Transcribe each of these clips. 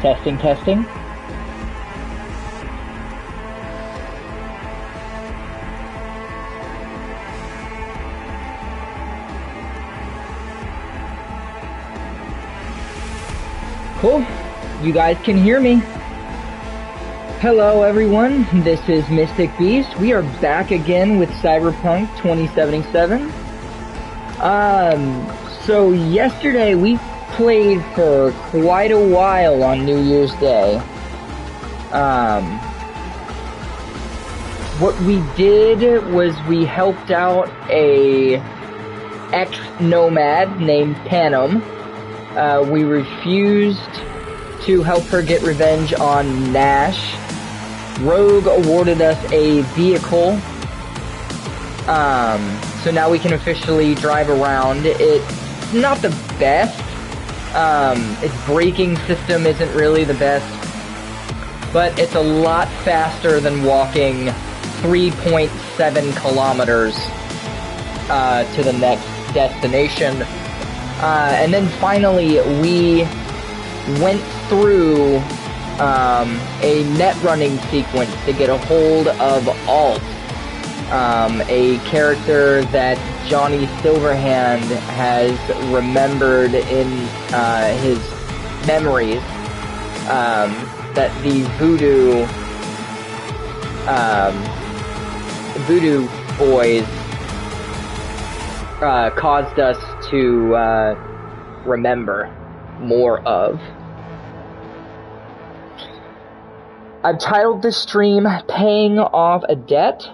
Testing, testing. Cool. You guys can hear me. Hello everyone, this is Mystic Beast. We are back again with Cyberpunk 2077. So yesterday we played for quite a while on New Year's Day. What we did was we helped out a ex-nomad named Panem. We refused to help her get revenge on Nash. Rogue awarded us a vehicle. So now we can officially drive around. It's not the best. Its braking system isn't really the best. But it's a lot faster than walking 3.7 kilometers to the next destination. And then finally, we went through a net running sequence to get a hold of Alt, a character that Johnny Silverhand has remembered in his memories, that the Voodoo boys caused us to remember more of. I've titled this stream Paying Off a Debt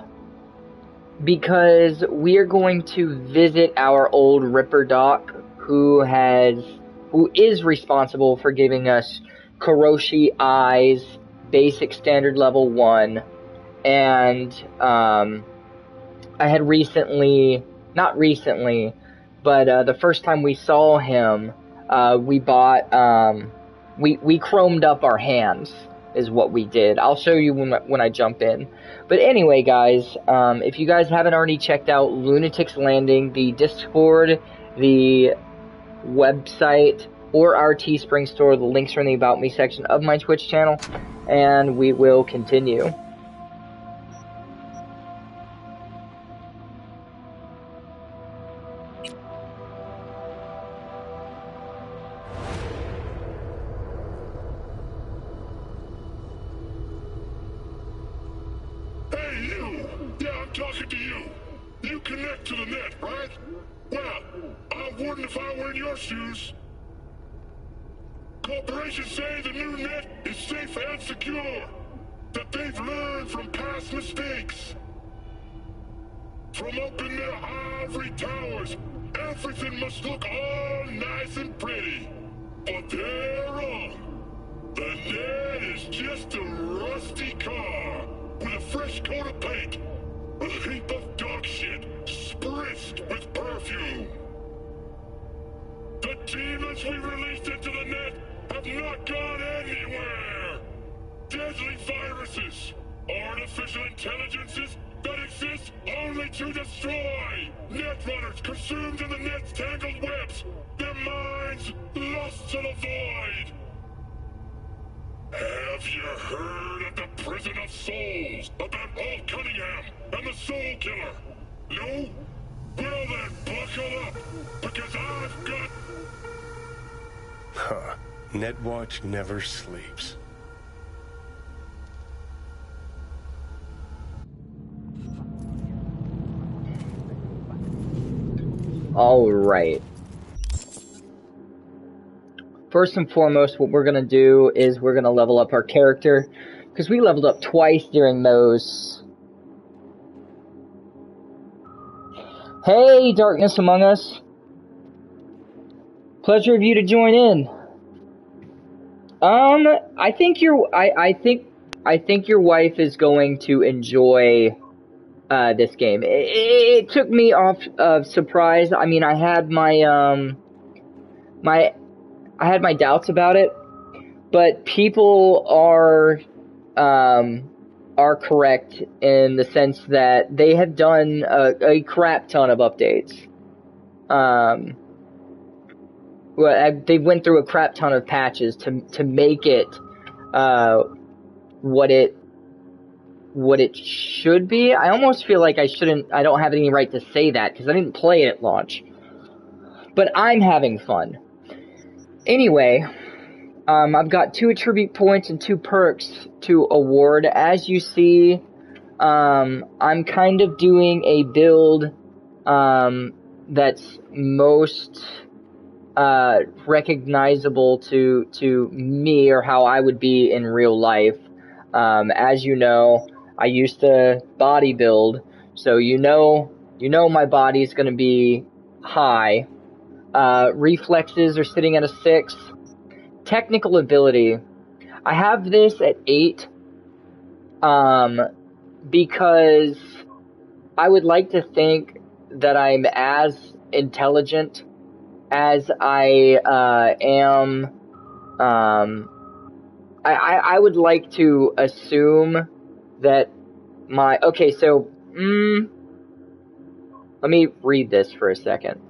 because we are going to visit our old Ripper Doc who is responsible for giving us Kiroshi Eyes basic standard level 1, and I had not recently, but the first time we saw him, we bought, we chromed up our hands, is what we did. I'll show you when I jump in. But anyway, guys, if you guys haven't already checked out Lunatic's Landing, the Discord, the website, or our Teespring store, the links are in the About Me section of my Twitch channel, and we will continue. Talking to you. You connect to the net, right? Well, I wouldn't if I were in your shoes. Corporations say the new net is safe and secure. That they've learned from past mistakes. From up in their ivory towers, everything must look all nice and pretty. But they're wrong. The net is just a rusty car with a fresh coat of paint. A heap of dog shit, spritzed with perfume. The demons we released into the net have not gone anywhere. Deadly viruses, artificial intelligences that exist only to destroy. Netrunners consumed in the net's tangled webs, their minds lost to the void. Have you heard of the Prison of Souls, about Alt Cunningham and the Soul Killer? No? Well then, buckle up, because I've got... Huh. Netwatch never sleeps. Alright. First and foremost, what we're going to do is we're going to level up our character, because we leveled up twice during those. Hey, Darkness Among Us. Pleasure of you to join in. I think your wife is going to enjoy this game. It took me off of surprise. I mean, I had my I had my doubts about it, but people are correct in the sense that they have done a crap ton of updates. well, they went through a crap ton of patches to make it what it should be. I almost feel like I don't have any right to say that because I didn't play it at launch. But I'm having fun. Anyway, I've got 2 attribute points and 2 perks to award. As you see, I'm kind of doing a build that's most recognizable to me, or how I would be in real life. As you know, I used to bodybuild, so you know my body's going to be high. Reflexes are sitting at a 6. Technical ability, I have this at 8, because I would like to think that I'm as intelligent as I am. I would like to assume that okay, so let me read this for a second.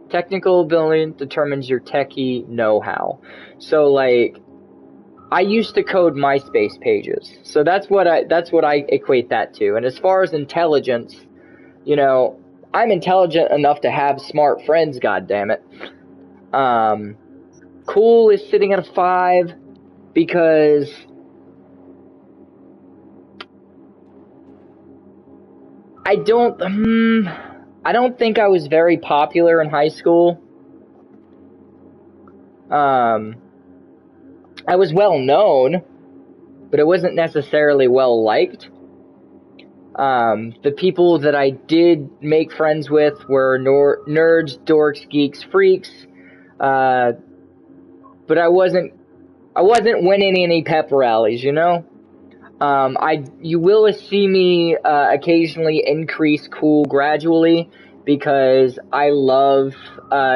Technical ability determines your techie know-how. So, like, I used to code MySpace pages. So that's what I equate that to. And as far as intelligence, you know, I'm intelligent enough to have smart friends, goddammit. Cool is sitting at a 5 because I don't think I was very popular in high school. I was well known, but it wasn't necessarily well liked. The people that I did make friends with were nerds, dorks, geeks, freaks. But I wasn't winning any pep rallies, you know? You will see me occasionally increase cool gradually because I love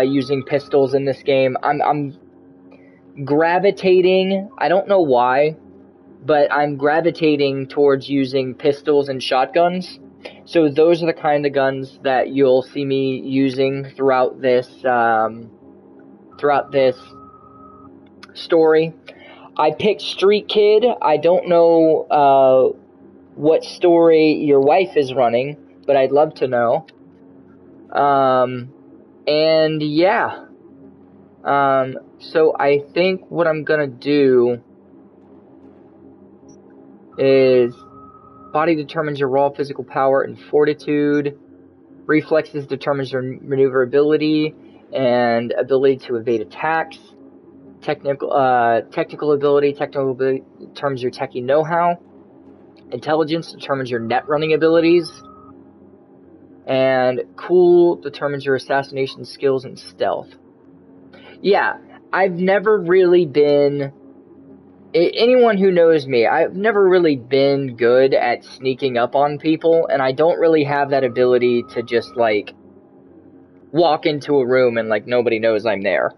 using pistols in this game. I'm gravitating, I don't know why, but I'm gravitating towards using pistols and shotguns. So those are the kind of guns that you'll see me using throughout this story. I picked Street Kid. I don't know what story your wife is running, but I'd love to know. And yeah. So I think what I'm gonna do is body determines your raw physical power and fortitude. Reflexes determines your maneuverability and ability to evade attacks. Technical ability determines your techie know-how. Intelligence determines your net running abilities. And cool determines your assassination skills and stealth. Yeah, I've never really been... Anyone who knows me, I've never really been good at sneaking up on people, and I don't really have that ability to just, like, walk into a room and, like, nobody knows I'm there.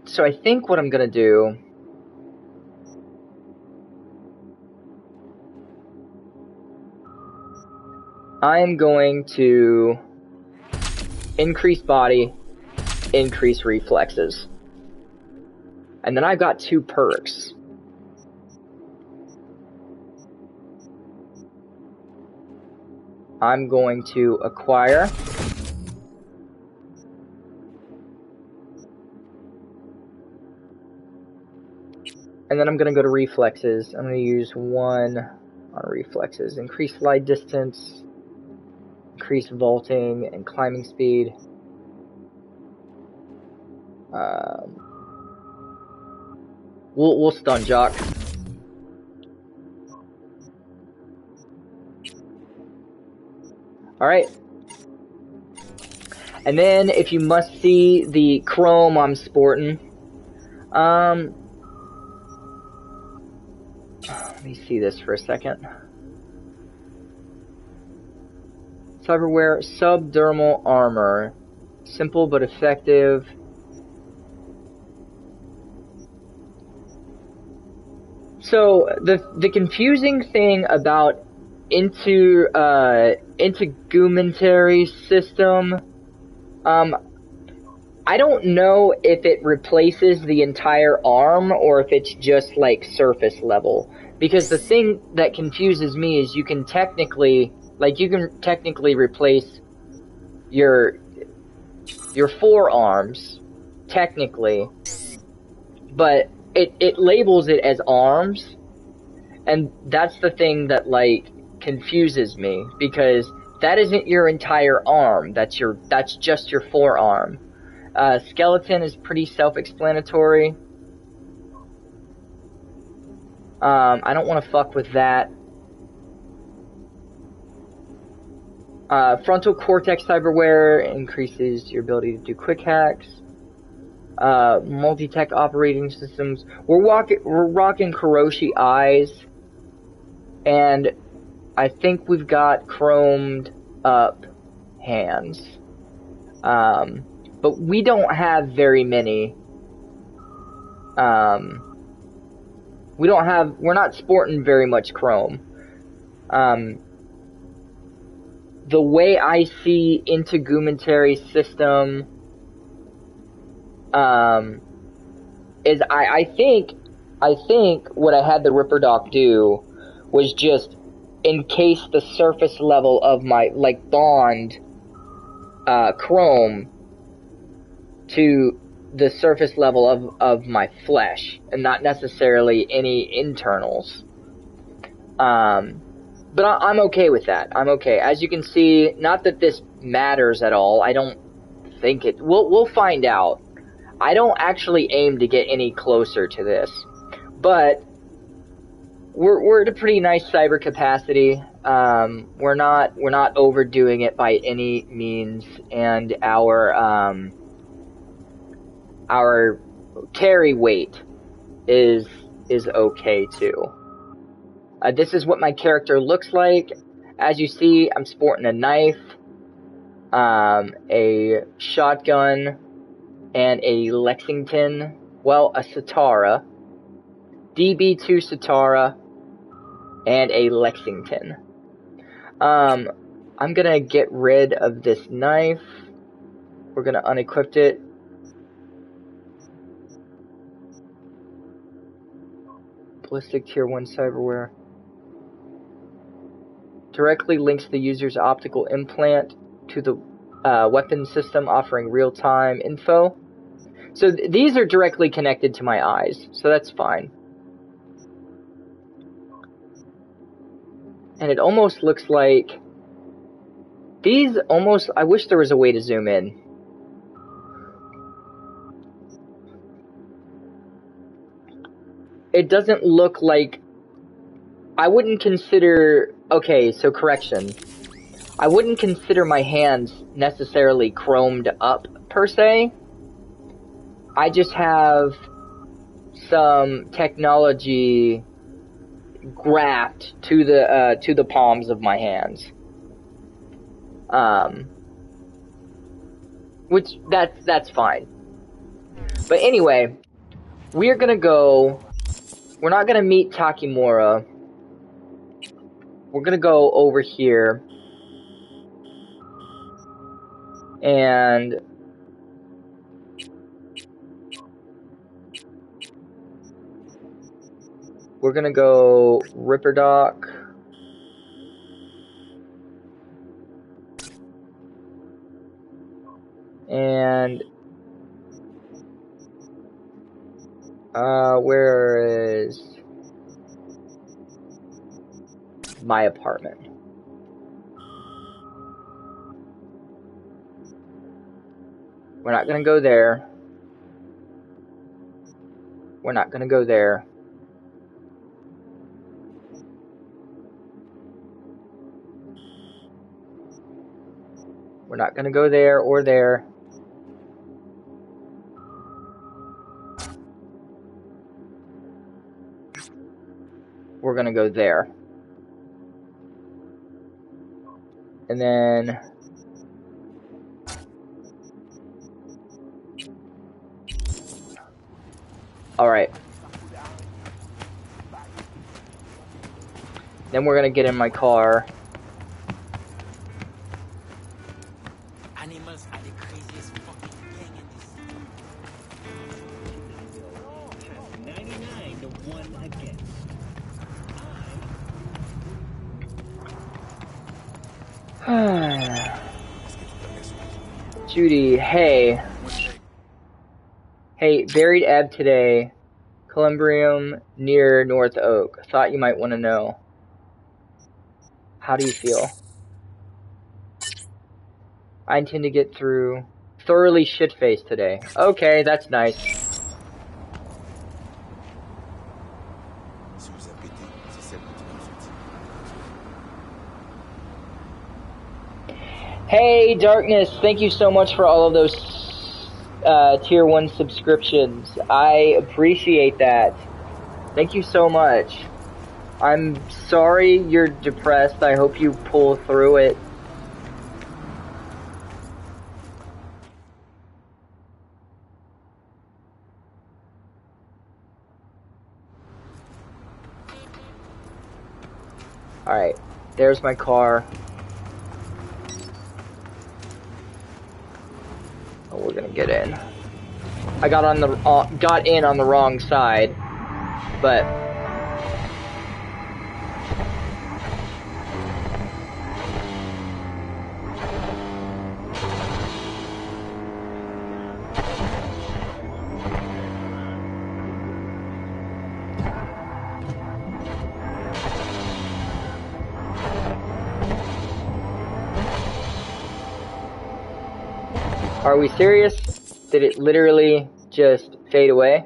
So I think what I'm gonna do I'm going to increase body, increase reflexes. And then I've got 2 perks. I'm going to acquire and then I'm going to go to reflexes. I'm going to use 1 on reflexes. Increase slide distance, increase vaulting and climbing speed. We'll stun jock. Alright. And then if you must see the chrome I'm sporting, let me see this for a second. Cyberware subdermal armor. Simple but effective. So the confusing thing about integumentary system. I don't know if it replaces the entire arm or if it's just like surface level. Because the thing that confuses me is you can technically replace your forearms, technically, but it labels it as arms, and that's the thing that like confuses me, because that isn't your entire arm, that's just your forearm. Skeleton is pretty self-explanatory. I don't want to fuck with that. Frontal cortex cyberware increases your ability to do quick hacks. Multi-tech operating systems. We're rocking Kiroshi eyes, and I think we've got chromed up hands. But we don't have very many. We're not sporting very much chrome. The way I see integumentary system, is I think what I had the Ripper Doc do was just encase the surface level of my, like, bond, chrome to the surface level of my flesh, and not necessarily any internals. But I'm okay with that. I'm okay. As you can see, not that this matters at all. I don't think it... We'll find out. I don't actually aim to get any closer to this. But we're at a pretty nice cyber capacity. We're not overdoing it by any means, and our carry weight is okay too. This is what my character looks like. As you see, I'm sporting a knife, a shotgun, and a Lexington, well, a Satara, DB2 Satara, and a Lexington. I'm gonna get rid of this knife. We're gonna unequip it. Ballistic Tier 1 cyberware. Directly links the user's optical implant to the weapon system, offering real-time info. So these are directly connected to my eyes, so that's fine. And it almost looks like... These almost... I wish there was a way to zoom in. It doesn't look like... I wouldn't consider... Okay, so correction. I wouldn't consider my hands necessarily chromed up, per se. I just have some technology grafted to the palms of my hands. Which, that's fine. But anyway, we're gonna go... We're not gonna meet Takimura. We're gonna go over here. And... we're gonna go Ripper Doc. And... where is my apartment? We're not gonna go there. We're not gonna go there. We're not gonna go there or there. We're gonna go there. And then... Alright. Then we're gonna get in my car. Animals are the craziest fucking thing in this. 99 to 1 against. Judy, hey. Hey, buried Ebb today. Columbrium near North Oak. Thought you might want to know. How do you feel? I intend to get through thoroughly shit-faced today. Okay, that's nice. Hey, Darkness, thank you so much for all of those Tier 1 subscriptions. I appreciate that. Thank you so much. I'm sorry you're depressed. I hope you pull through it. Alright, there's my car. Oh, we're gonna get in. I got in on the wrong side, but are we serious? Did it literally just fade away?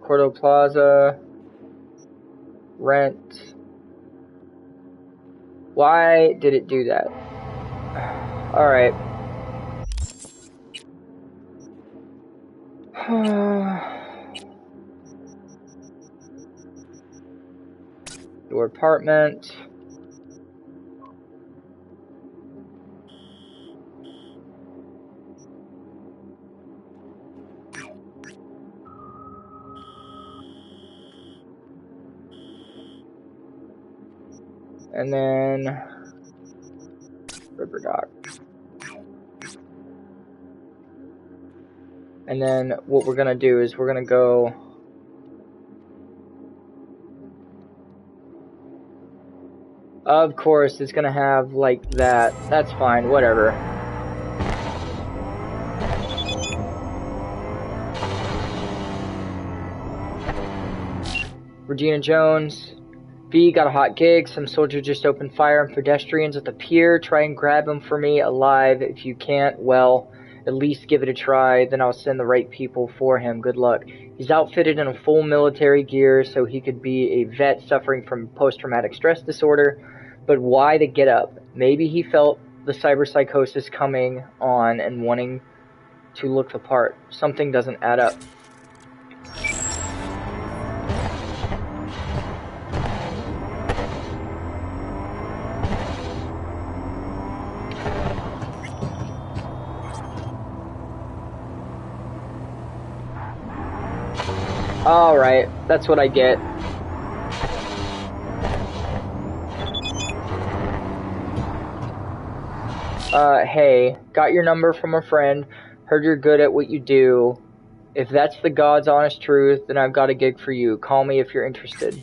Cordo Plaza. Rent. Why did it do that? Alright. Your apartment. And then River Dock. And then what we're gonna do is we're gonna go of course it's gonna have like that. That's fine, whatever. Regina Jones. B got a hot gig. Some soldier just opened fire on pedestrians at the pier. Try and grab him for me alive. If you can't, well, at least give it a try. Then I'll send the right people for him. Good luck. He's outfitted in a full military gear so he could be a vet suffering from post-traumatic stress disorder. But why the get up? Maybe he felt the cyberpsychosis coming on and wanting to look the part. Something doesn't add up. Alright, that's what I get. Hey, got your number from a friend, heard you're good at what you do. If that's the God's honest truth, then I've got a gig for you. Call me if you're interested.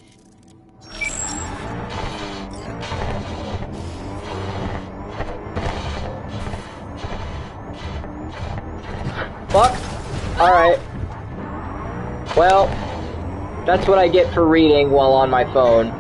Fuck. Alright. Well, that's what I get for reading while on my phone.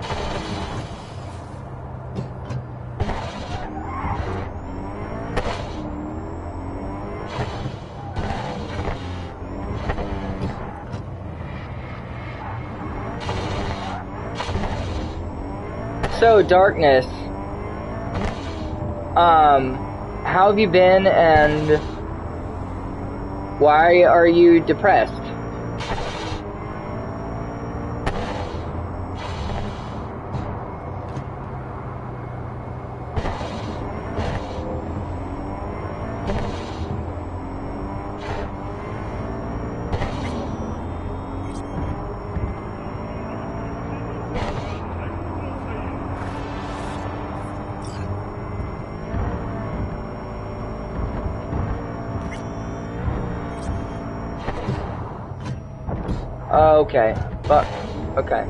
So, Darkness, how have you been and why are you depressed? Okay. Fuck. Okay.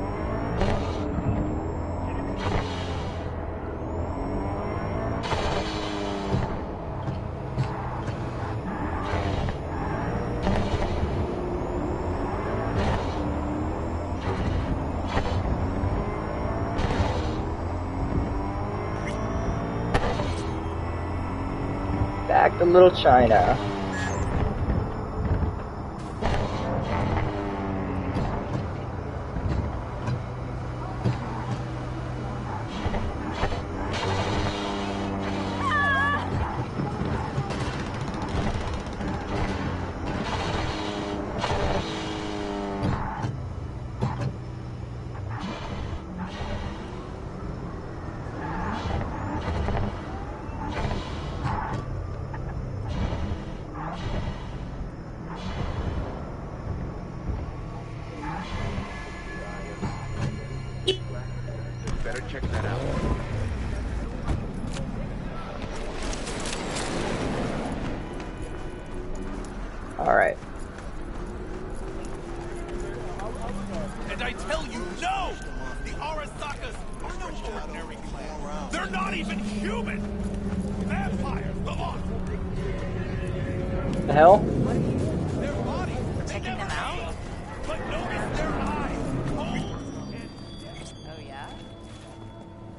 Back to Little China. Better check that out. Alright. And I tell you, no! The Arasakas are no ordinary clan. They're not even human! Vampires, the lot! The hell? Their bodies, Checking them out? but notice their eyes! Cold and Oh, yeah?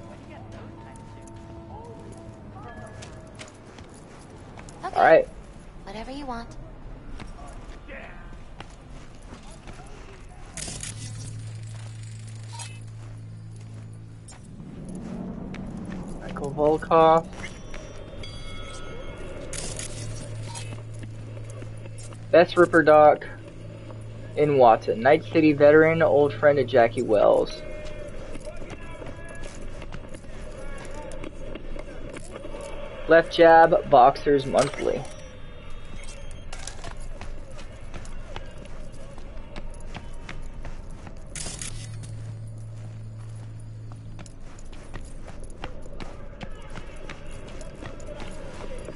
Where'd you get those kinds of shoes? Okay. Alright. Whatever you want. Michael Volkov. Best Ripper Doc in Watson. Night City veteran, old friend of Jackie Wells. Left Jab, Boxers Monthly.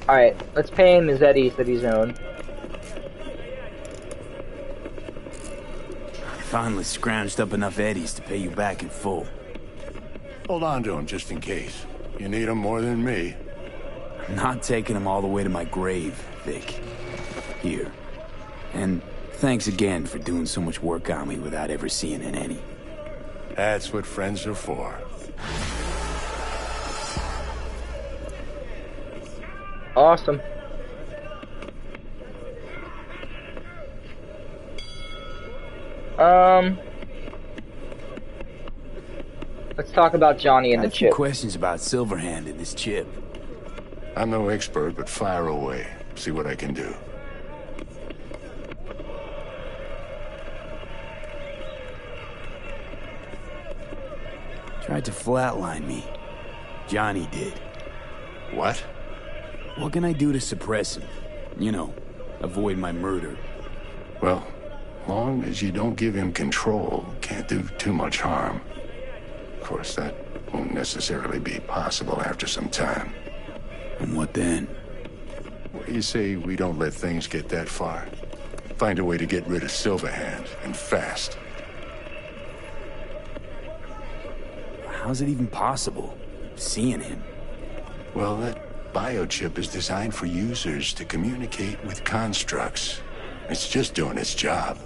Alright, let's pay him his eddies that he's owned. Finally scrounged up enough eddies to pay you back in full. Hold on to him just in case. You need him more than me. I'm not taking them all the way to my grave, Vic. Here. And thanks again for doing so much work on me without ever seeing an Eddy. That's what friends are for. Awesome. Let's talk about Johnny and I the have a few chip. questions about Silverhand and this chip. I'm no expert, but fire away. See what I can do. Tried to flatline me. Johnny did. What? What can I do to suppress him? You know, avoid my murder. Well, long as you don't give him control, can't do too much harm. Of course, that won't necessarily be possible after some time. And what then? What do you say we don't let things get that far? Find a way to get rid of Silverhand, and fast. How's it even possible? Seeing him? Well, that biochip is designed for users to communicate with constructs. It's just doing its job.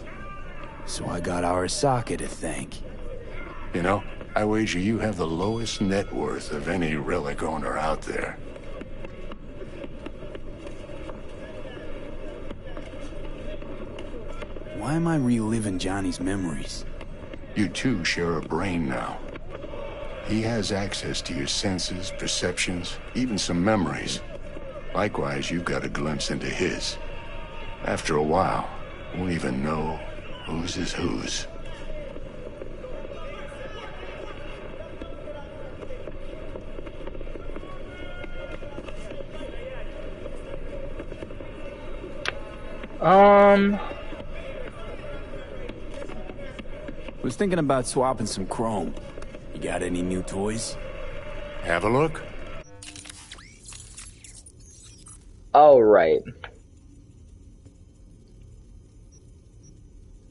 So I got Arasaka to thank. You know, I wager you have the lowest net worth of any relic owner out there. Why am I reliving Johnny's memories? You two share a brain now. He has access to your senses, perceptions, even some memories. Likewise, you've got a glimpse into his. After a while, won't even know whose is whose. Was thinking about swapping some chrome. You got any new toys? Have a look. All right.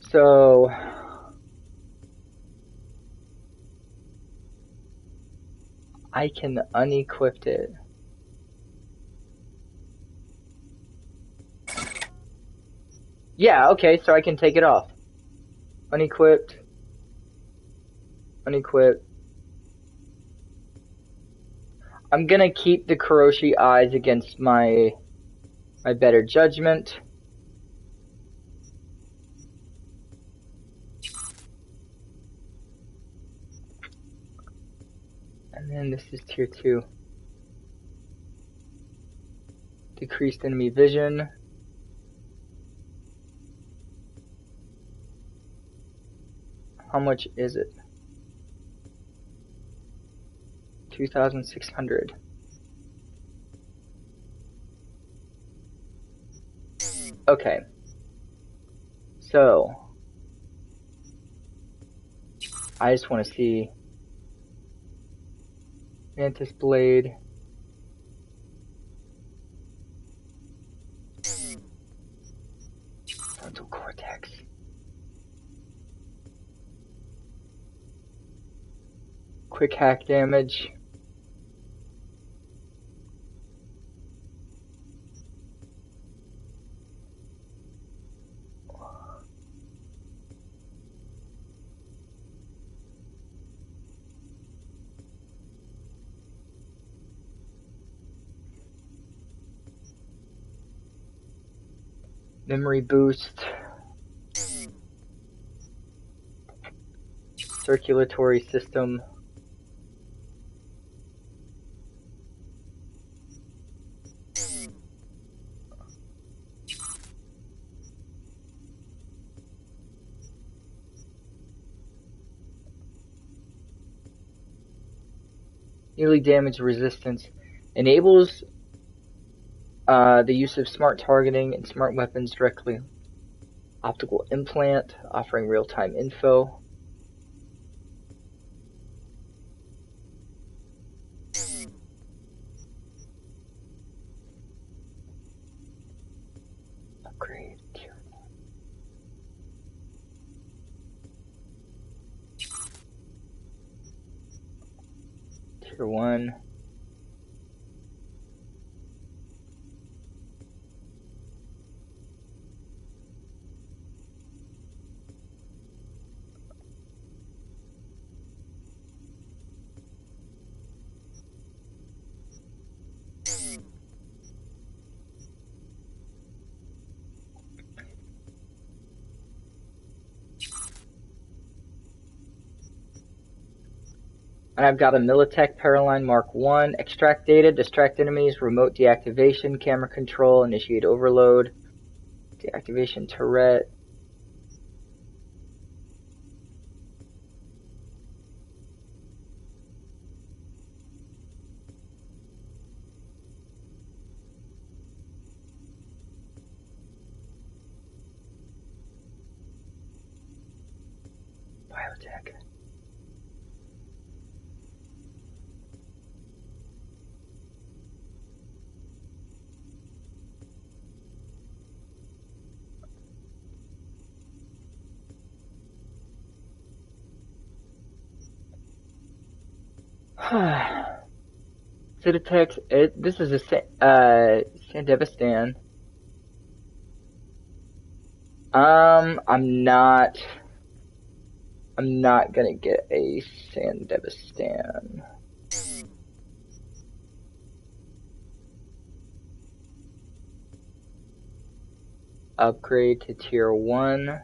So, I can unequip it. Yeah, okay, so I can take it off. Unequipped. Unequipped. I'm gonna keep the Kiroshi eyes against my better judgment. And then this is tier 2. Decreased enemy vision. How much is it? 2,600. Okay. So I just want to see Mantis Blade. Frontal Cortex. Quick hack damage. Memory boost. Circulatory system. Melee damage resistance. Enables the use of smart targeting and smart weapons directly. Optical implant, offering real-time info. Upgrade tier 1. Tier 1. And I've got a Militech Paraline Mark 1, extract data, distract enemies, remote deactivation, camera control, initiate overload, deactivation turret. Biotech. Citatex, this is a Sandevistan. I'm not gonna get a Sandevistan. Upgrade to tier 1.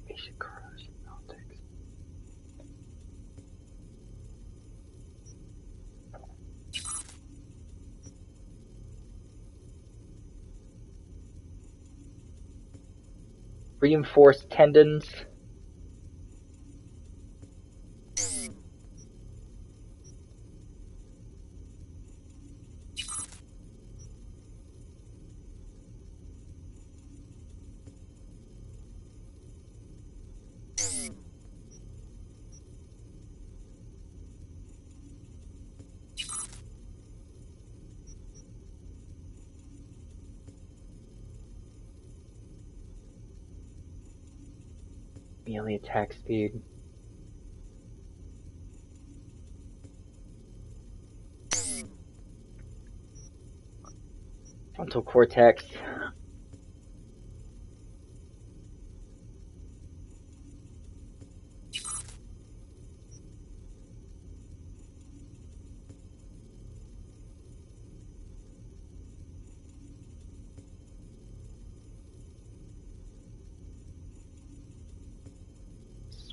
Basic corrosion optics. Reinforced tendons. Melee attack speed. Frontal cortex.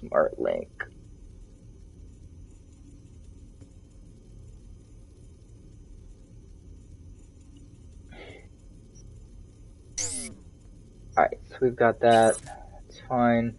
Smart link. Alright, so we've got that. It's fine.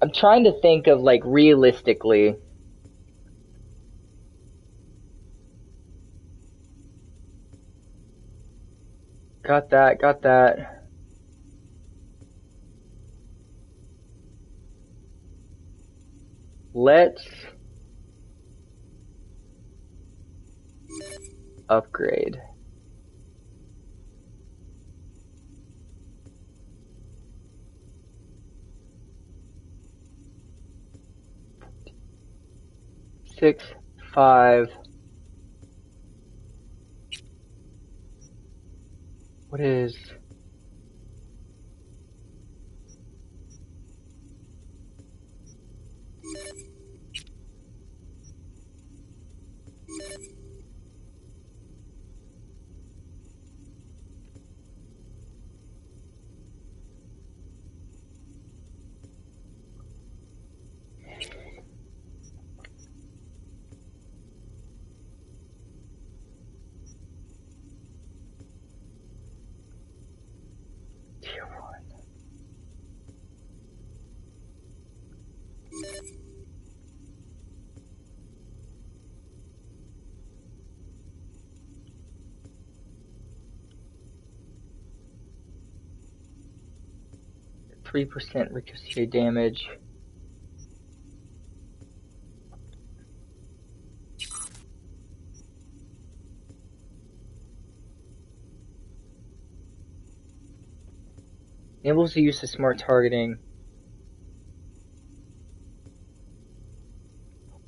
I'm trying to think of, like, realistically. Got that, got that. Let's upgrade. Six, 5. What is... Tier 1. %, ricochet damage. Enables the use of smart targeting.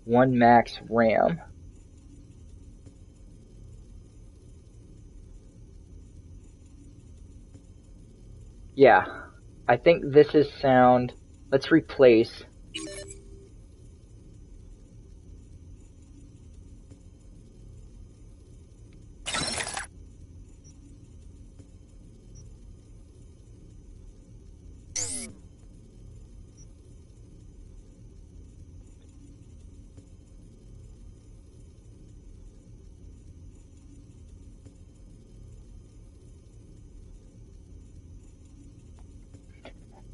1 max RAM. Yeah, I think this is sound. Let's replace.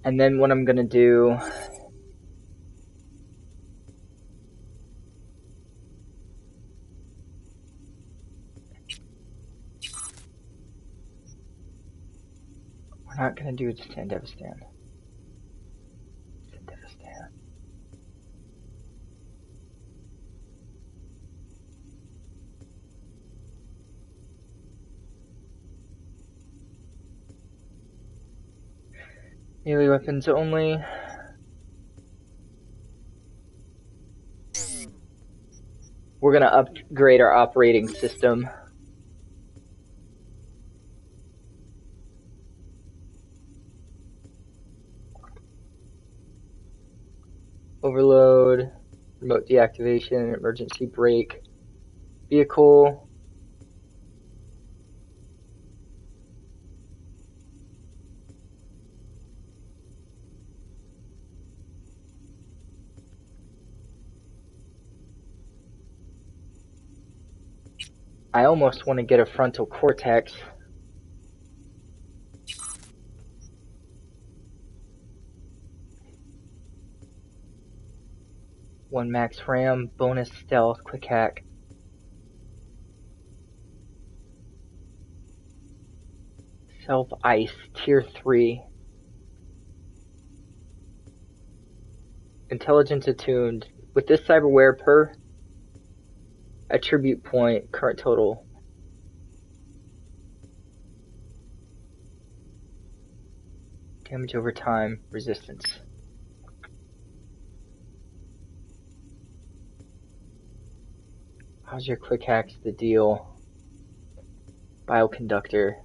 And then what I'm gonna do, we're not gonna do Sandevistan. Sandevistan. Melee weapons only. We're gonna upgrade our operating system. Overload, remote deactivation, emergency brake, vehicle. I almost want to get a frontal cortex. One max RAM, bonus stealth, quick hack. Self ice, tier 3. Intelligence attuned. With this cyberware per attribute point, current total. Damage over time, resistance. How's your quick hacks the deal? Bioconductor.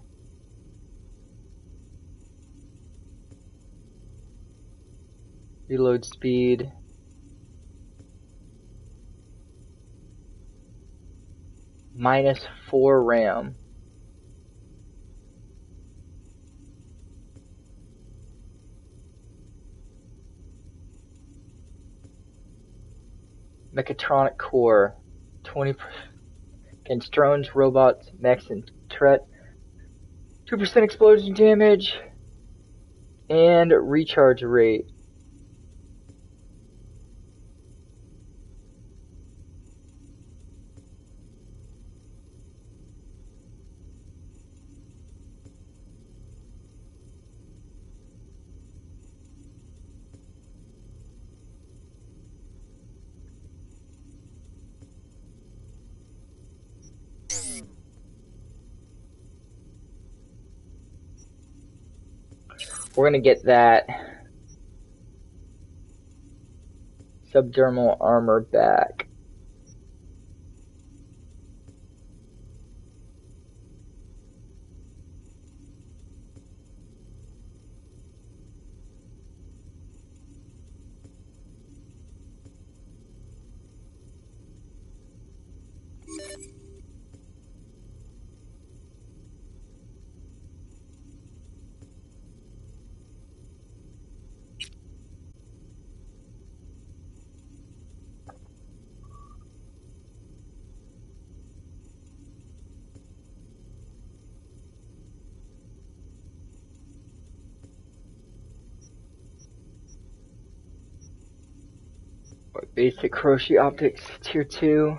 Reload speed. -4 RAM. Mechatronic core. 20% against drones, robots, mechs, and threat. 2% explosion damage. And recharge rate. We're gonna get that subdermal armor back. Basic Hiroshi optics, tier 2.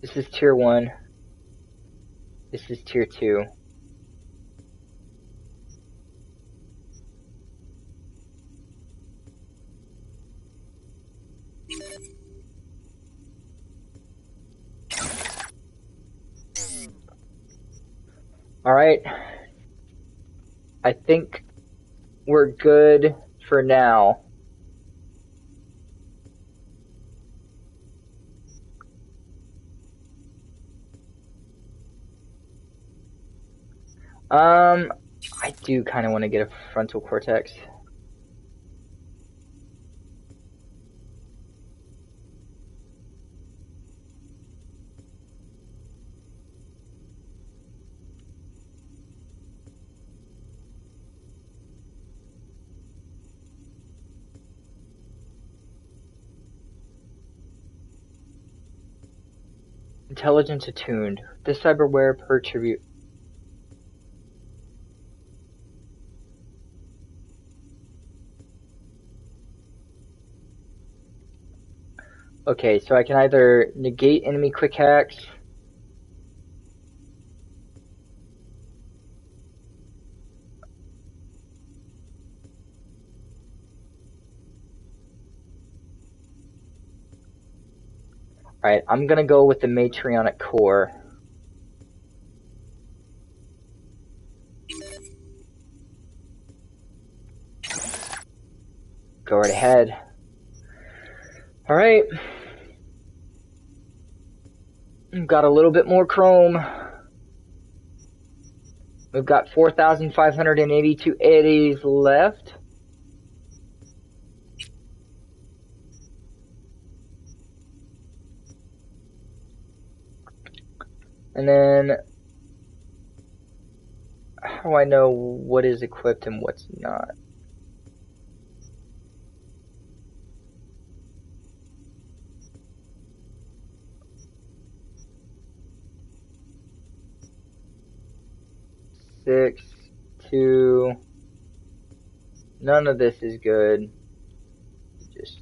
This is tier 1. This is tier 2. Alright. I think we're good for now. I do kind of want to get a frontal cortex. Intelligence attuned. This cyberware per tribute. Okay, so I can either negate enemy quick hacks. Alright, I'm gonna go with the Matrionic core. Go right ahead. Alright. Got a little bit more chrome. We've got 4,582 eddies left. And then How do I know what is equipped and what's not? Six, two. None of this is good. Just.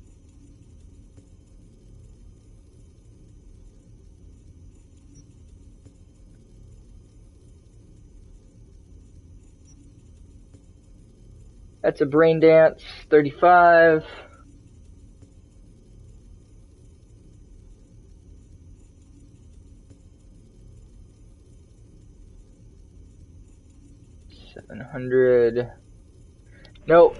That's a brain dance, 35. $700. Nope.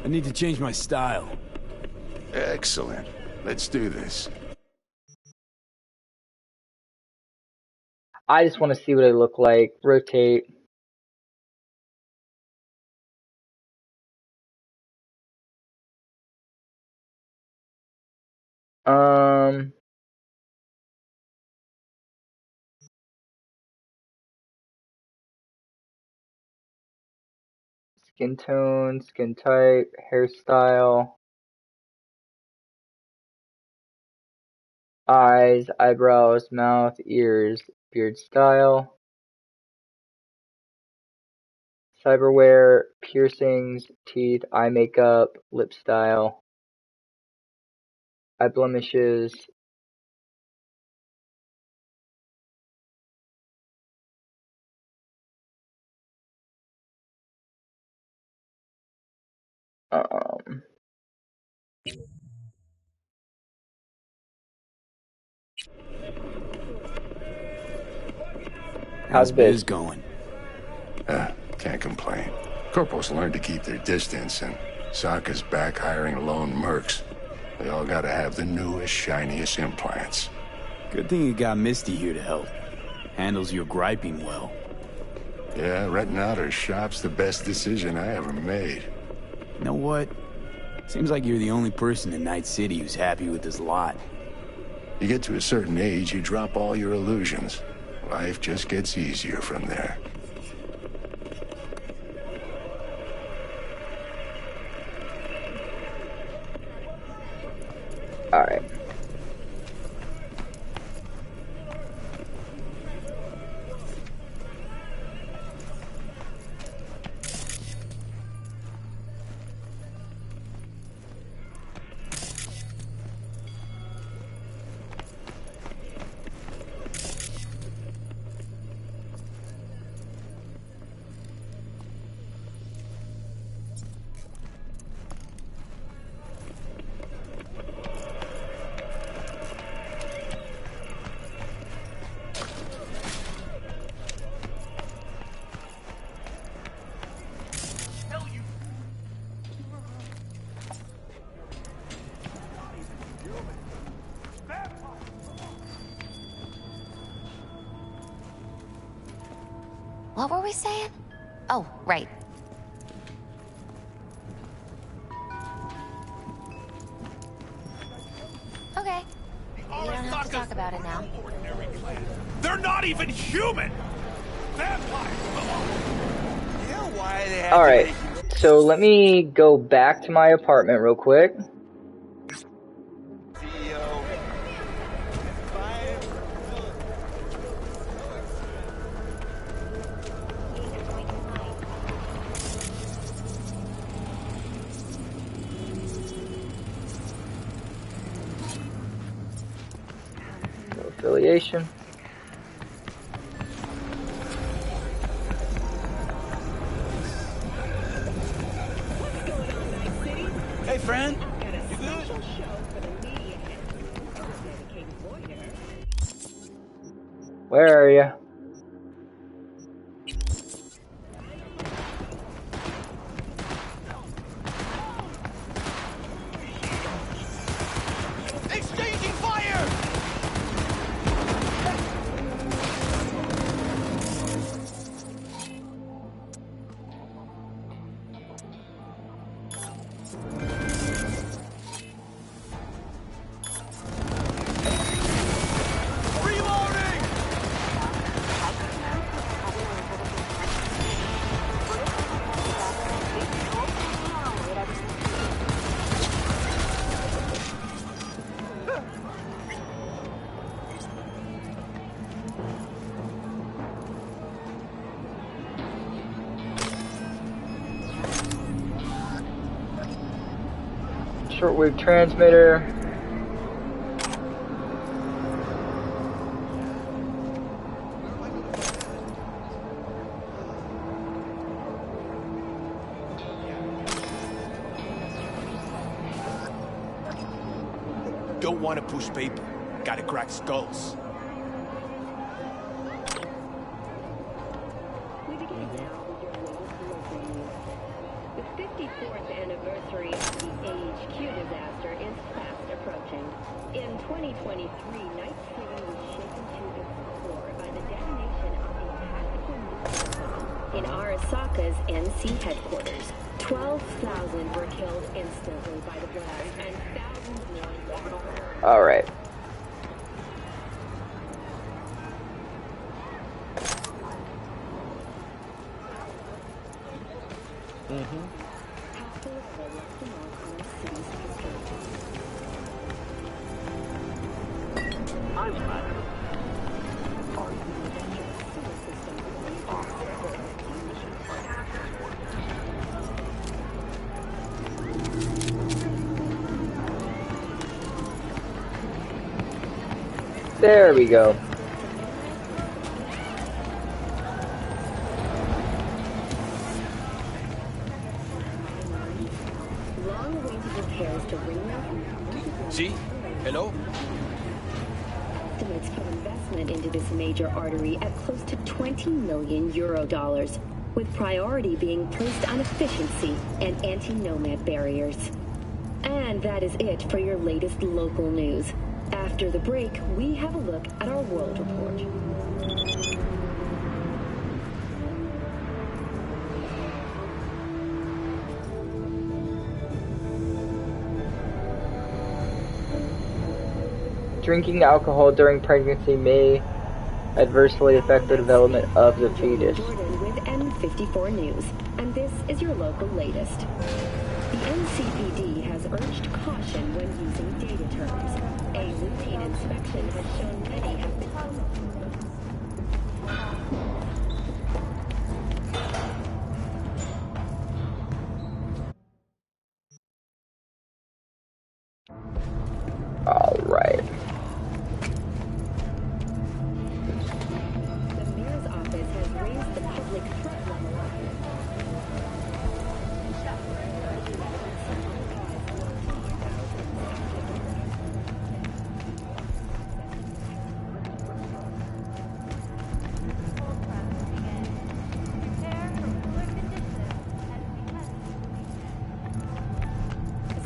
I need to change my style. Excellent. Let's do this. I just want to see what I look like. Rotate. Skin tone, skin type, hairstyle, eyes, eyebrows, mouth, ears, beard style, cyberwear, piercings, teeth, eye makeup, lip style, eye blemishes, How's biz? biz going? Can't complain. Corporals learn to keep their distance, and Sokka's back hiring lone mercs. They all gotta have the newest, shiniest implants. Good thing you got Misty here to help. Handles your griping well. Yeah, renting out her shop's the best decision I ever made. You know what? Seems like you're the only person in Night City who's happy with this lot. You get to a certain age, you drop all your illusions. Life just gets easier from there. Alright. What were we saying? Oh, right. Okay. We don't have to talk about it now. They're not even human! Vampires! Yeah, why they have Alright. So let me go back to my apartment real quick. CEO. No affiliation. Hey, friend. You good? Where are you? Exchanging fire! Reloading! Shortwave transmitter. Don't want to push paper. Gotta crack skulls. We begin now with your latest local news. The 54th anniversary of the AHQ disaster is fast approaching. In 2023, Night City was shaken to its core by the detonation of a tactical nuclear bomb in Arasaka's NC headquarters. 12,000 were killed instantly by the blast, and thousands more lost. All right. There we go. Long-awaited repairs to Ringmail. See? Hello? Estimates put investment into this major artery at close to 20 million euro dollars, with priority being placed on efficiency and anti-nomad barriers. And that is it for your latest local news. After the break, we have a look at our world report. Drinking alcohol during pregnancy may adversely affect the development of the fetus. Jordan with M54 News, and this is your local latest. The NCPD has urged caution when using data terms. A routine inspection has shown many have become. All right. The mayor's office has raised the public threat level.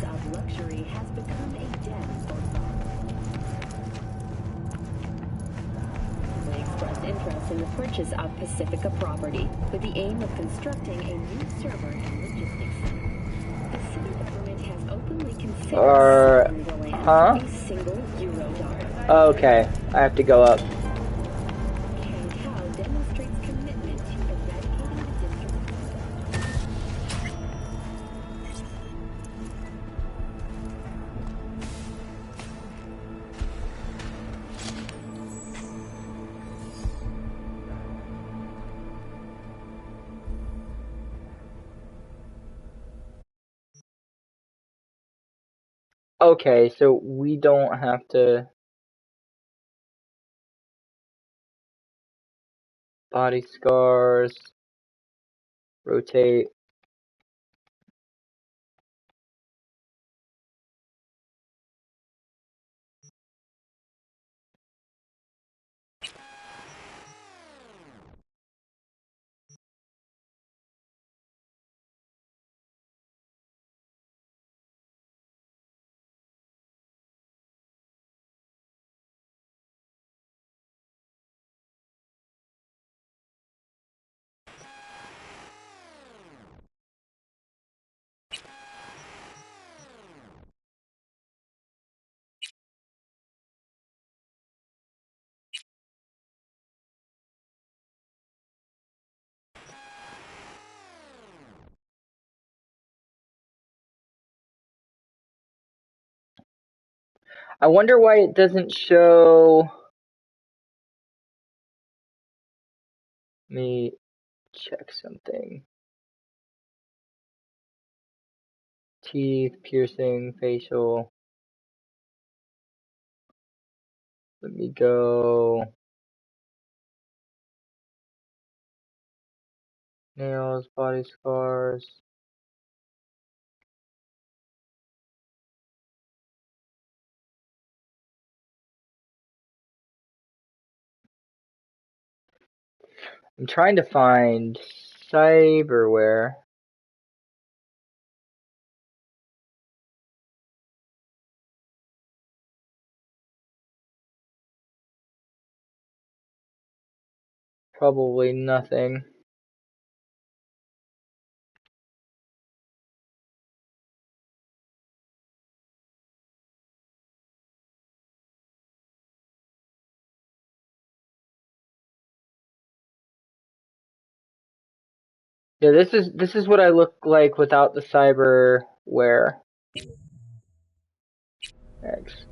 Of luxury has become a den for thought. They expressed interest in the purchase of Pacifica property with the aim of constructing a new server and logistics center. The city government has openly considered selling the land for a single euro-dollar. Okay, I have to go up. Kangtao demonstrates commitment to eradicating the district. Okay, so we don't have to body scars, rotate. I wonder why it doesn't show. Let me check something. Teeth, piercing, facial. Let me go. Nails, body scars. I'm trying to find cyberware. Probably nothing. Yeah, this is what I look like without the cyberware. X.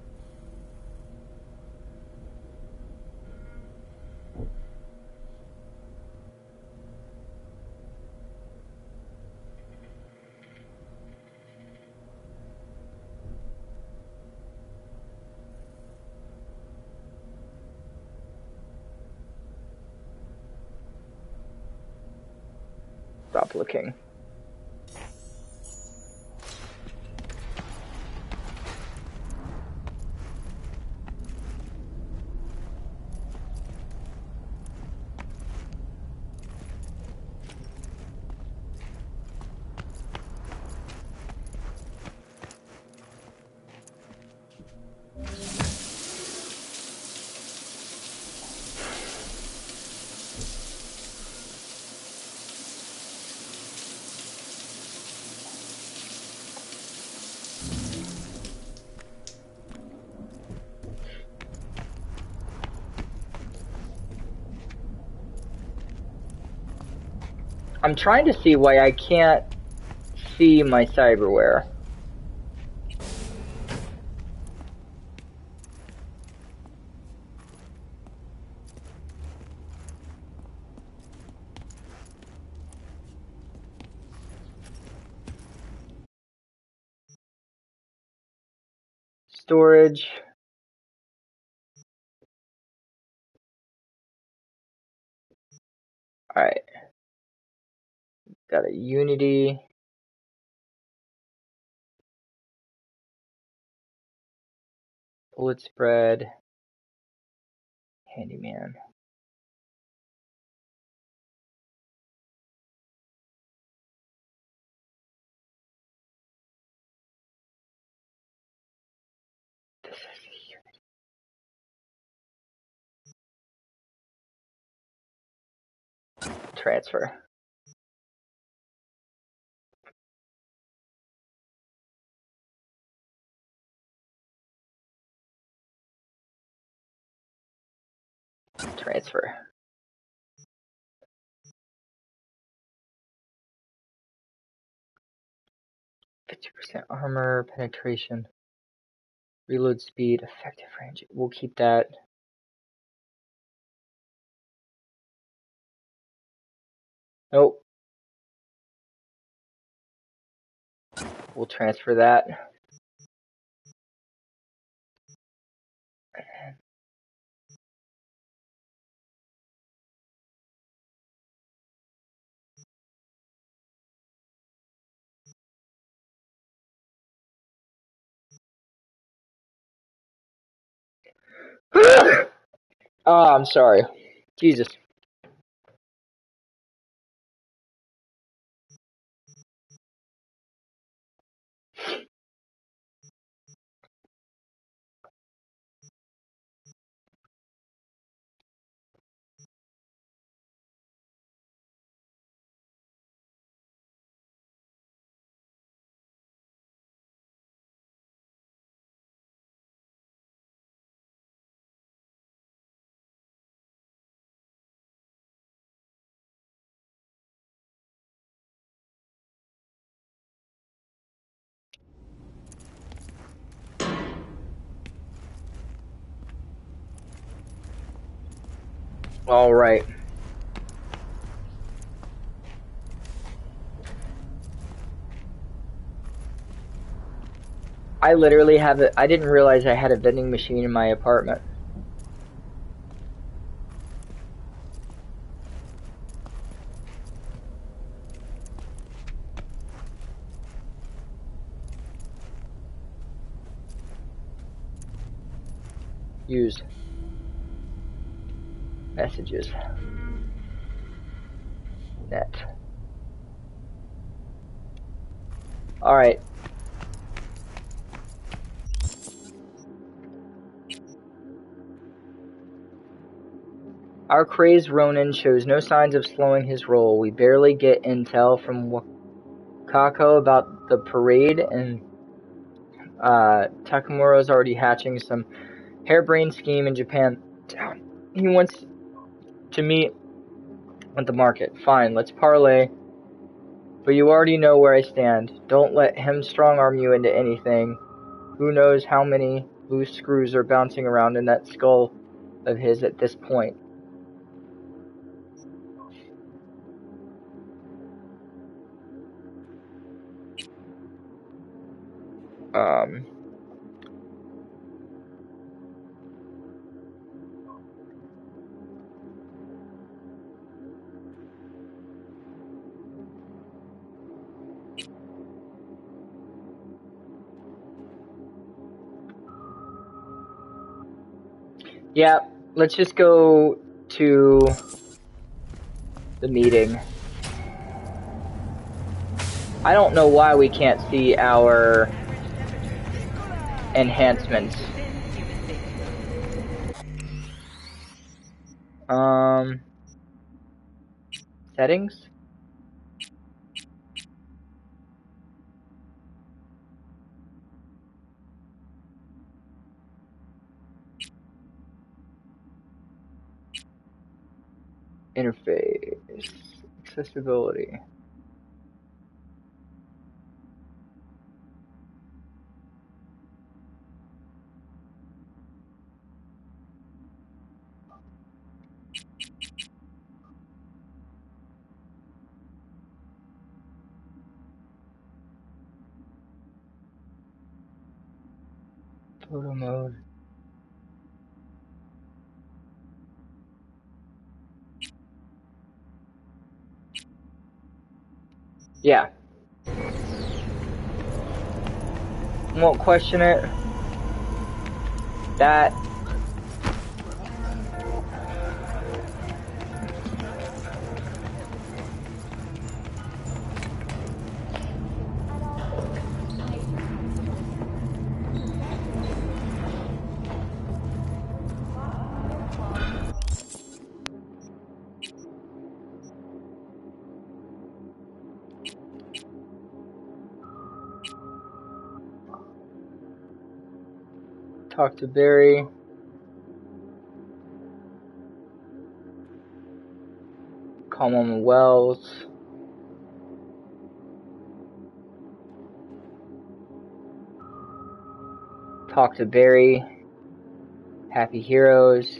Stop looking. I'm trying to see why I can't see my cyberware. Storage. Alright. Got a Unity. Bullet spread. Handyman. This is Unity. Transfer. Transfer. 50% armor, penetration, reload speed, effective range. We'll keep that. Nope. We'll transfer that. Oh, I'm sorry. Jesus. All right. I literally have it. I didn't realize I had a vending machine in my apartment. Use messages. Net. All right. Our crazed Ronin shows no signs of slowing his roll. We barely get intel from Wakako about the parade, and Takamura's already hatching some harebrained scheme in Japan. He wants to meet at the market. Fine, let's parlay. But you already know where I stand. Don't let him strong-arm you into anything. Who knows how many loose screws are bouncing around in that skull of his at this point. Yeah, let's just go to the meeting. I don't know why we can't see our enhancements. Settings? Interface. Accessibility. Photo mode. Yeah. Won't question it. That. Talk to Barry. Call Mama Wells. Talk to Barry. Happy Heroes.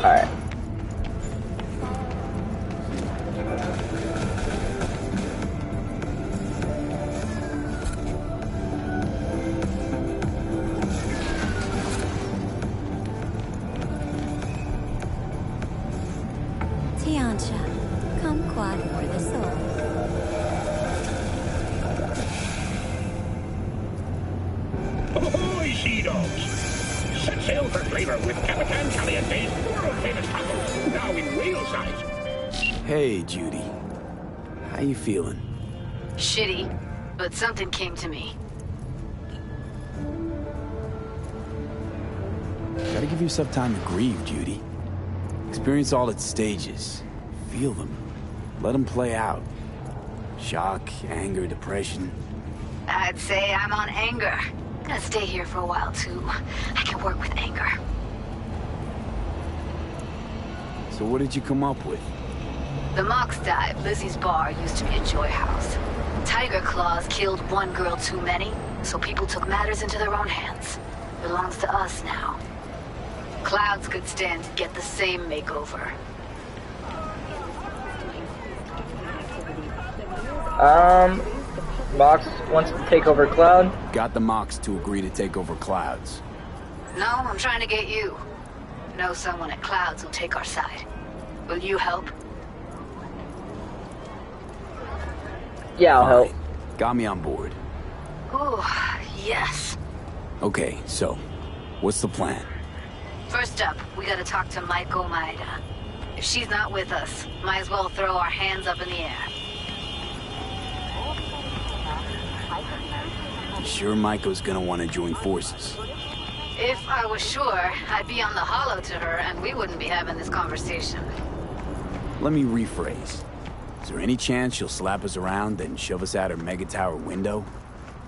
Alright. Tiancha, kumquat for the soul. Ahoy, sea dogs! Set sail for flavor with Capitan Caliente's world-famous tacos, now in whale size. Hey, Judy. How you feeling? Shitty, but something came to me. Gotta give yourself time to grieve, Judy. Experience all its stages. Feel them. Let them play out. Shock, anger, depression. I'd say I'm on anger. Gonna stay here for a while, too. I can work with anger. So what did you come up with? The Mox dive, Lizzie's bar, used to be a joy house. Tiger Claws killed one girl too many, so people took matters into their own hands. Belongs to us now. Clouds could stand to get the same makeover. Mox wants to take over Cloud. Got the Mox to agree to take over Clouds. No, I'm trying to get you. Know someone at Clouds who'll take our side. Will you help? Yeah, I'll help. Got me on board. Ooh, yes. Okay, so, what's the plan? First up, we gotta talk to Maiko Maeda. If she's not with us, might as well throw our hands up in the air. You sure Maiko's gonna want to join forces? If I was sure, I'd be on the hollow to her and we wouldn't be having this conversation. Let me rephrase. Is there any chance she'll slap us around, then shove us out her mega tower window?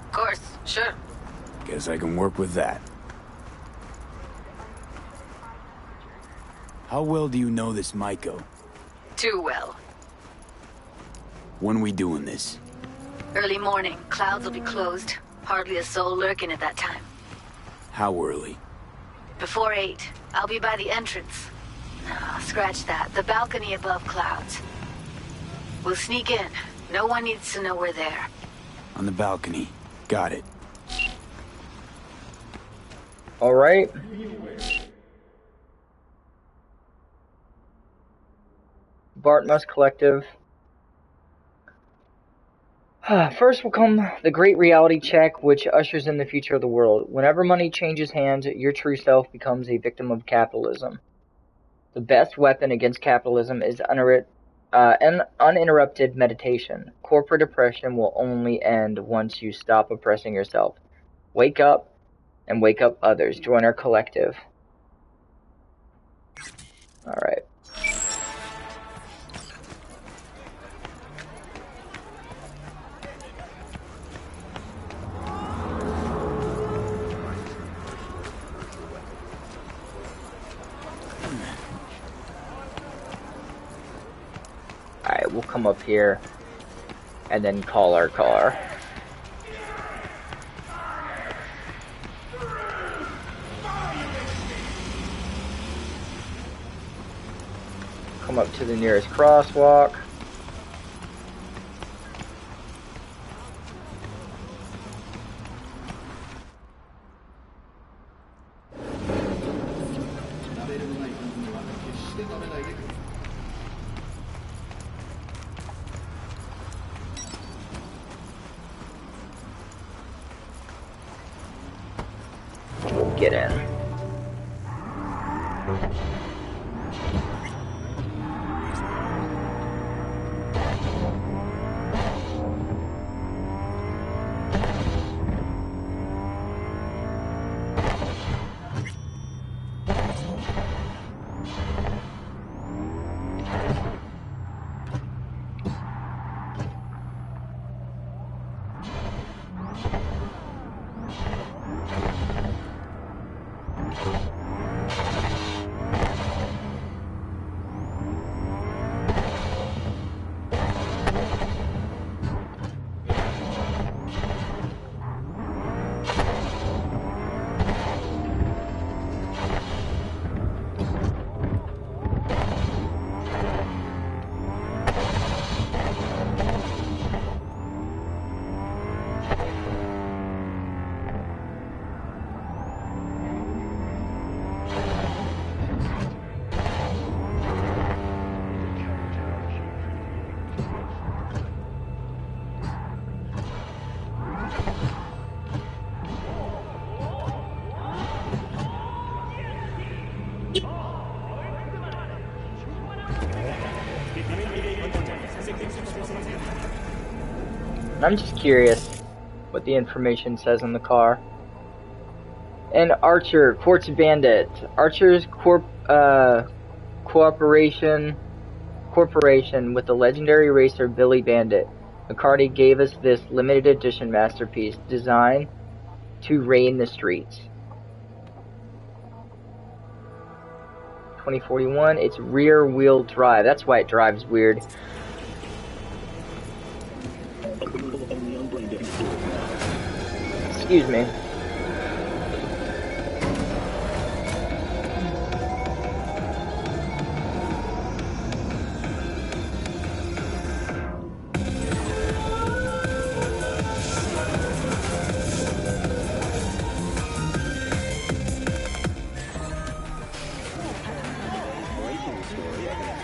Of course, sure. Guess I can work with that. How well do you know this Maiko? Too well. When we doing this? Early morning, Clouds will be closed. Hardly a soul lurking at that time. How early? Before 8. I'll be by the entrance. No, scratch that. The balcony above Clouds. We'll sneak in. No one needs to know we're there. On the balcony. Got it. Alright. Bartmus Collective. First will come the Great Reality Check, which ushers in the future of the world. Whenever money changes hands, your true self becomes a victim of capitalism. The best weapon against capitalism is uninterrupted meditation. Corporate oppression will only end once you stop oppressing yourself. Wake up and wake up others. Join our collective. Alright. Alright, we'll come up here and then call our car. Come up to the nearest crosswalk. Get in. I'm just curious what the information says in the car. And Archer, Quartz Bandit. Archer's corporation with the legendary racer Billy Bandit. McCarty gave us this limited edition masterpiece designed to reign the streets. 2041, it's rear wheel drive. That's why it drives weird. Excuse me.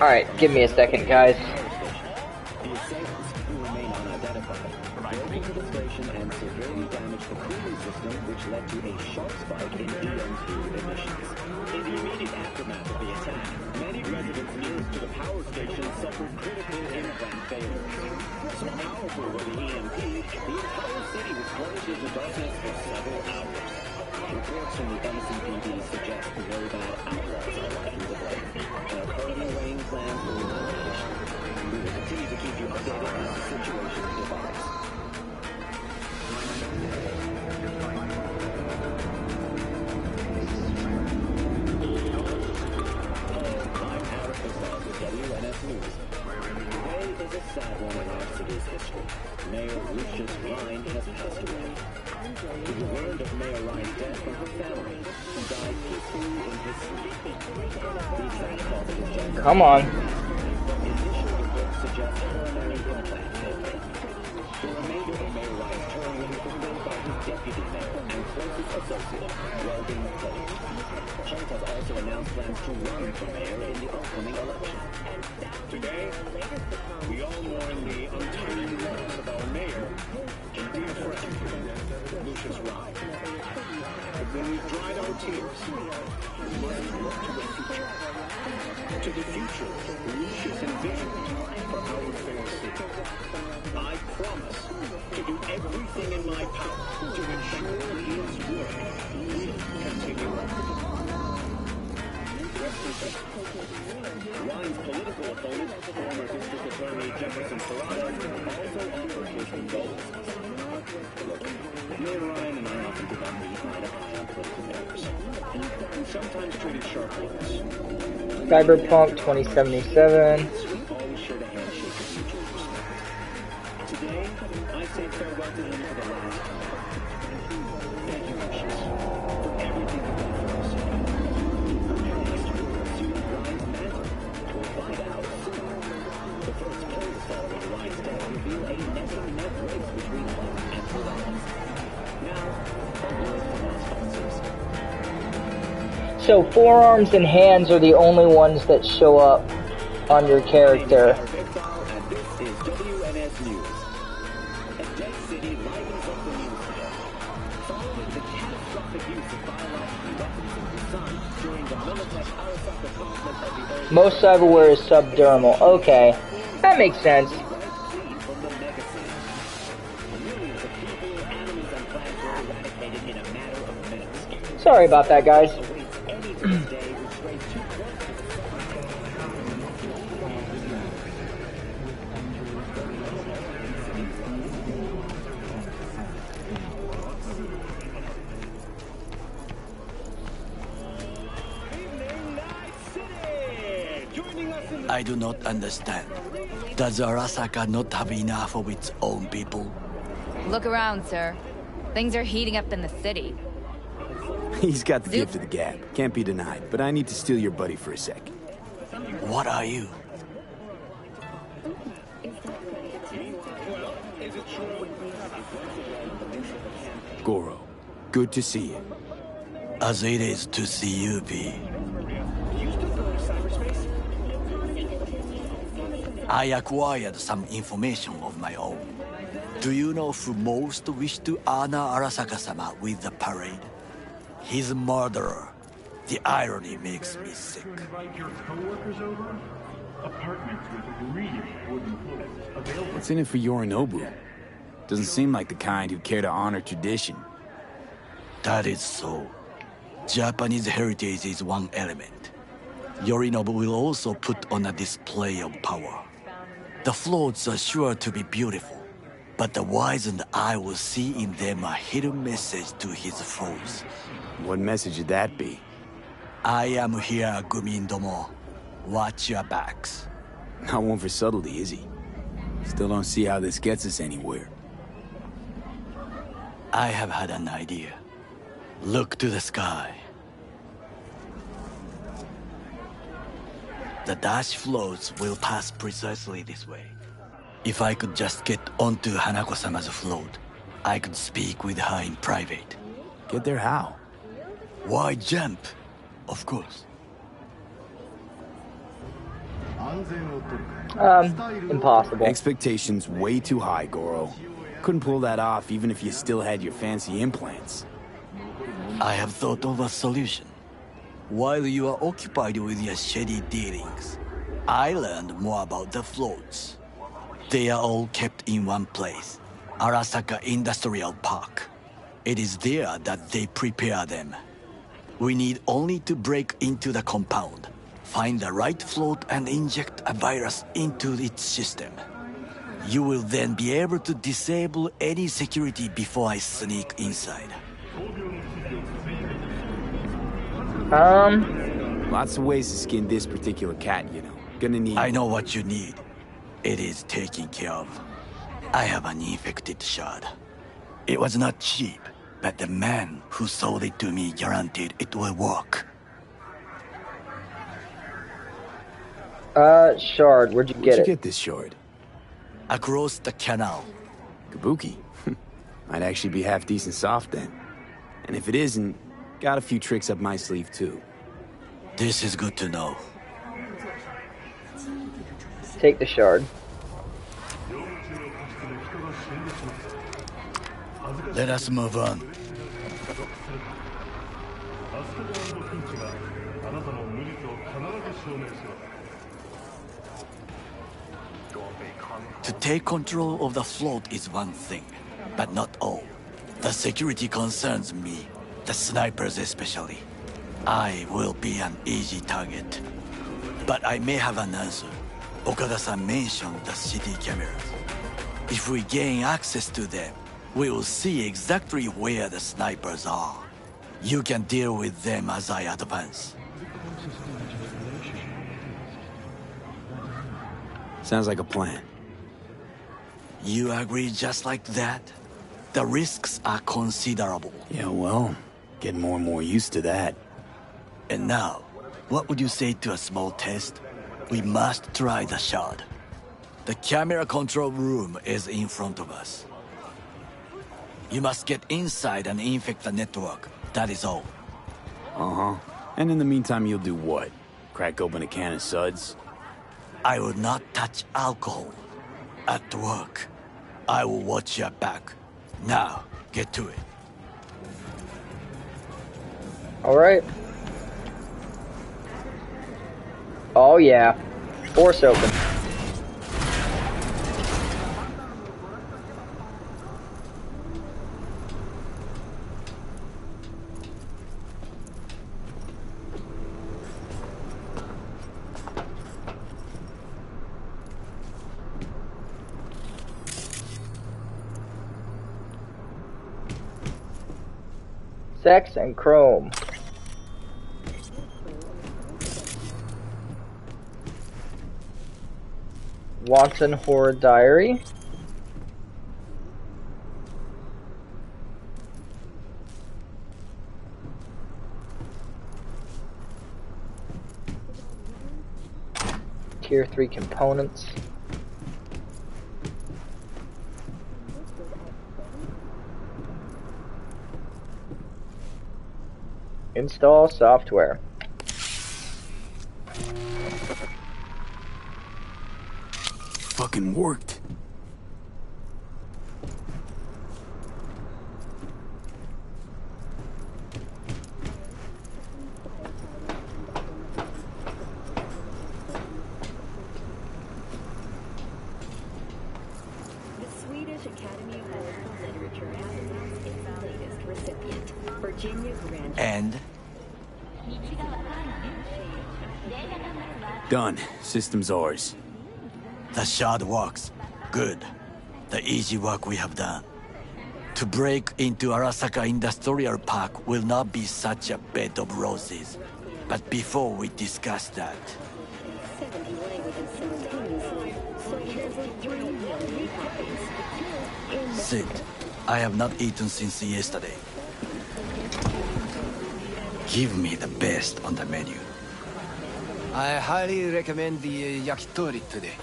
Alright, give me a second, guys. The assailants, who remain unidentified, broke into the station and severely damaged the cooling system, which led to a sharp spike in EM2 emissions. In the immediate aftermath of the attack, many residents nearest to the power station suffered critical implant failures. So powerful were the EMP, the entire city was plunged into darkness for several hours. Reports from the NCPD suggest the robot outlaws are likely to blame, and are currently laying plans for retaliation. We will continue to keep you updated as the situation develops. I'm Eric Kozlov with WNS News. Today is a sad one in our city's history. Mayor Lucius Rhine has passed away. We learned of Mayor Rhine's death from her family, who died peacefully in his sleep. The exact cause of his death. Come on. Initial reports suggest coronary implant failure. The remainder of Mayor Rhine's term will be fulfilled by his deputy mayor and closest associate, Weldon Holt. Holt has also announced plans to run for mayor in the upcoming election. Today, we all mourn the untimely loss of our mayor and dear friend, Lucius Rhine. But when we've dried our tears, we must look to the future. To the future Lucius envisioned for our fair city. I promise to do everything in my power to ensure his work will continue on. Rhine's political opponent, former District Attorney Jefferson Serrano, also offered his condolences. Look, Mayor Rhine and I often do not meet eye to eye on political matters. We sometimes traded sharp words. Cyberpunk 2077. We always shared a handshake of mutual respect. Today, I say farewell to him for the last time. Thank you, Lucius, for everything you've done for our city. Next, we will assume Rhine's mantle. We'll find out soon. The first poll to celebrate Rhine's death revealed a neck-and-neck race between Hunt and Morales. Now, a word from our sponsors. So forearms and hands are the only ones that show up on your character. And this is WNS News. A dead city livens up the news today. Following the catastrophic use of biological weapons in Busan during the Militech Arasaka conflict of the early Most cyberware is subdermal. Okay, that makes sense. from the megacity. Millions of people, animals, and plants were eradicated in a matter of minutes. Sorry about that, guys. Any day which raised 2 I do not understand. Does Arasaka not have enough of its own people? Look around, sir. Things are heating up in the city. He's got the gift of the gab. Can't be denied. But I need to steal your buddy for a sec. What are you? Goro, good to see you. As it is to see you, V. I acquired some information of my own. Do you know who most wished to honor Arasaka-sama with the parade? His murderer. The irony makes me sick. Invite your coworkers over? Apartments with really wooden floors available. What's in it for Yorinobu? Doesn't seem like the kind who'd care to honor tradition. That is so. Japanese heritage is one element. Yorinobu will also put on a display of power. The floats are sure to be beautiful, but the wizened eye will see in them a hidden message to his foes. What message would that be? I am here, Gumindomo. Watch your backs. Not one for subtlety, is he? Still don't see how this gets us anywhere. I have had an idea. Look to the sky. The dash floats will pass precisely this way. If I could just get onto Hanako-sama's float, I could speak with her in private. Get there how? Why jump? Of course. Impossible. Expectations way too high, Goro. Couldn't pull that off even if you still had your fancy implants. I have thought of a solution. While you are occupied with your shady dealings, I learned more about the floats. They are all kept in one place, Arasaka Industrial Park. It is there that they prepare them. We need only to break into the compound, find the right float and inject a virus into its system. You will then be able to disable any security before I sneak inside. Lots of ways to skin this particular cat, you know. Gonna need... I know what you need. It is taken care of. I have an infected shard. It was not cheap, but the man who sold it to me guaranteed it will work. Shard, where'd you get it? Where'd you get this shard? Across the canal. Kabuki? Might actually be half decent soft then. And if it isn't, got a few tricks up my sleeve too. This is good to know. Take the shard. Let us move on. To take control of the float is one thing, but not all. The security concerns me, the snipers especially. I will be an easy target. But I may have an answer. Okada-san mentioned the city cameras. If we gain access to them, we will see exactly where the snipers are. You can deal with them as I advance. Sounds like a plan. You agree just like that? The risks are considerable. Yeah, well, getting more and more used to that. And now, what would you say to a small test? We must try the shard. The camera control room is in front of us. You must get inside and infect the network. That is all. Uh-huh. And in the meantime, you'll do what? Crack open a can of suds? I will not touch alcohol. At work, I will watch your back. Now, get to it. Alright. Oh yeah. Force open. Sex and Chrome. Watson Horror Diary. Tier 3 components. Install software. Fucking worked. The Swedish Academy of Medical Literature has announced its latest recipient, Virginia Grant. And? Done. System's ours. The shard works. Good. The easy work we have done. To break into Arasaka Industrial Park will not be such a bed of roses. But before we discuss that... Sid, I have not eaten since yesterday. Give me the best on the menu. I highly recommend the yakitori today.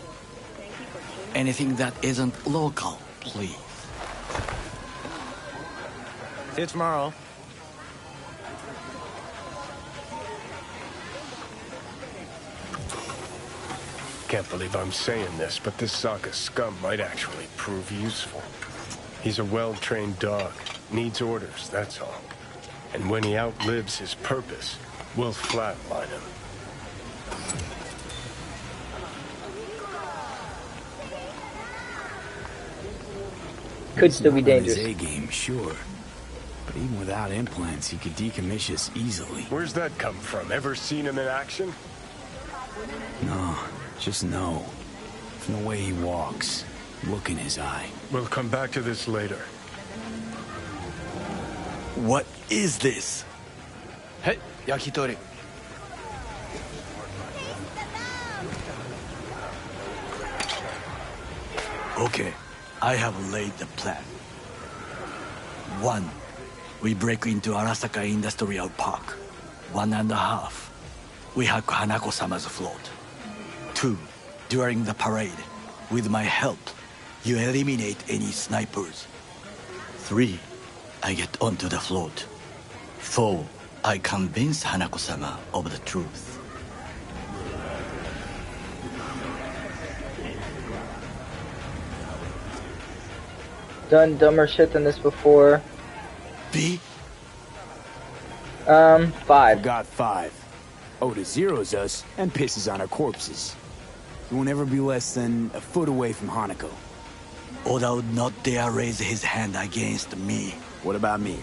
Anything that isn't local, please. See you tomorrow. Can't believe I'm saying this, but this Sokka scum might actually prove useful. He's a well-trained dog. Needs orders, that's all. And when he outlives his purpose, we'll flatline him. Could still be dangerous. His A-game, sure. But even without implants, he could decommission us easily. Where's that come from? Ever seen him in action? No, just no. From the way he walks, look in his eye. We'll come back to this later. What is this? Hey, yakitori. Okay, I have laid the plan. 1. We break into Arasaka Industrial Park. 1.5. We hack Hanako-sama's float. 2. During the parade, with my help, you eliminate any snipers. 3. I get onto the float. 4. I convince Hanako-sama of the truth. Done dumber shit than this before. B? 5. Got 5. Oda zeros us and pisses on our corpses. He won't ever be less than a foot away from Hanako. Oda would not dare raise his hand against me. What about me?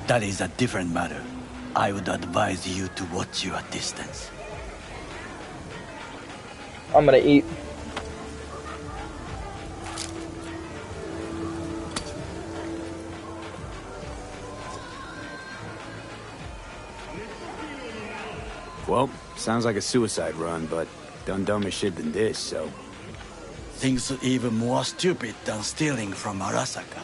That is a different matter. I would advise you to watch your distance. I'm gonna eat. Well, sounds like a suicide run, but done dumber shit than this, so... Things even more stupid than stealing from Arasaka.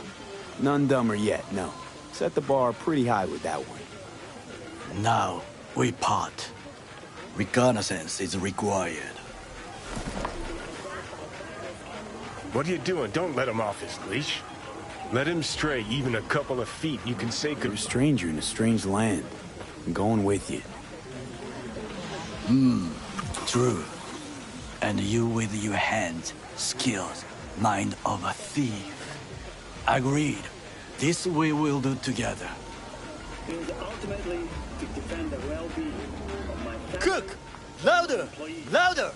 None dumber yet, no. Set the bar pretty high with that one. Now, we part. Reconnaissance is required. What are you doing? Don't let him off his leash. Let him stray even a couple of feet. You can say You're a stranger in a strange land. I'm going with you. True. And you with your hands, skills, mind of a thief. Agreed. This we will do together. It is ultimately to defend the well-being of my family. Cook! Louder! Louder!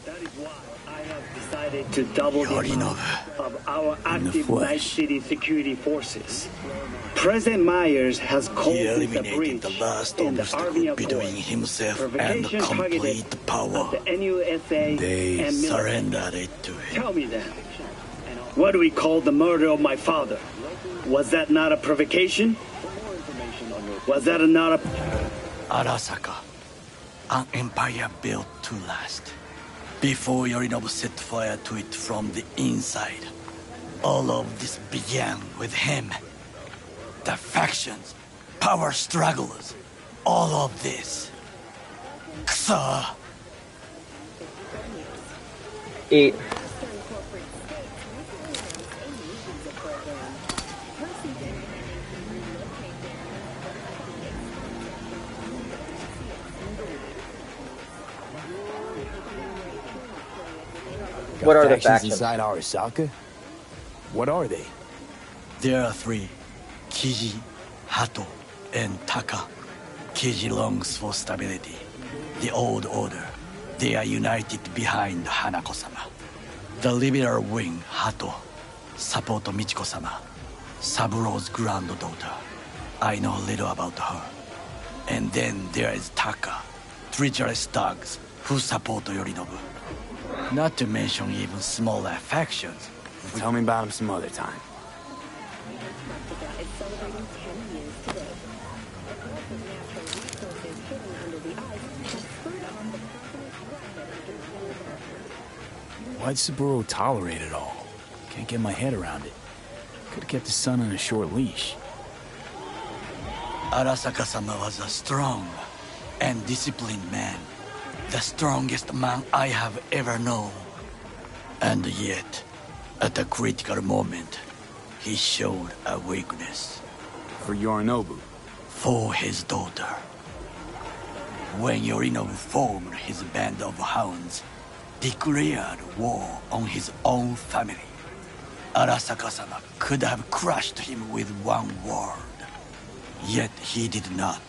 That is why I have decided to double the amount of our active Night City security forces. President Myers has called He this a eliminated breach the last in the Army obstacle Accord. between himself and Provocation complete targeted power. at the NUSA They and military. surrendered it to him. Tell me then, what do we call the murder of my father? Was that not a provocation? Was that not a... Arasaka, an empire built to last. Before Yorinobu set fire to it from the inside. All of this began with him. The factions, power strugglers, all of this. Ksa. Eat. What are the factions inside Arasaka? What are they? There are 3. Kiji, Hato, and Taka. Kiji longs for stability. The old order. They are united behind Hanako-sama. The liberal wing, Hato, support Michiko-sama, Saburo's granddaughter. I know little about her. And then there is Taka, treacherous thugs who support Yorinobu. Not to mention even smaller factions. Tell me about him some other time. Is celebrating 10 years today. The growth of natural resources hidden under the ice has spurred on the continent's rapid industrialization. Why'd Saburo tolerate it all? Can't get my head around it. Could've kept his son on a short leash. Arasaka-sama was a strong and disciplined man. The strongest man I have ever known. And yet, at a critical moment, he showed a weakness. For Yorinobu? For his daughter. When Yorinobu formed his band of hounds, declared war on his own family, Arasaka-sama could have crushed him with one word. Yet he did not.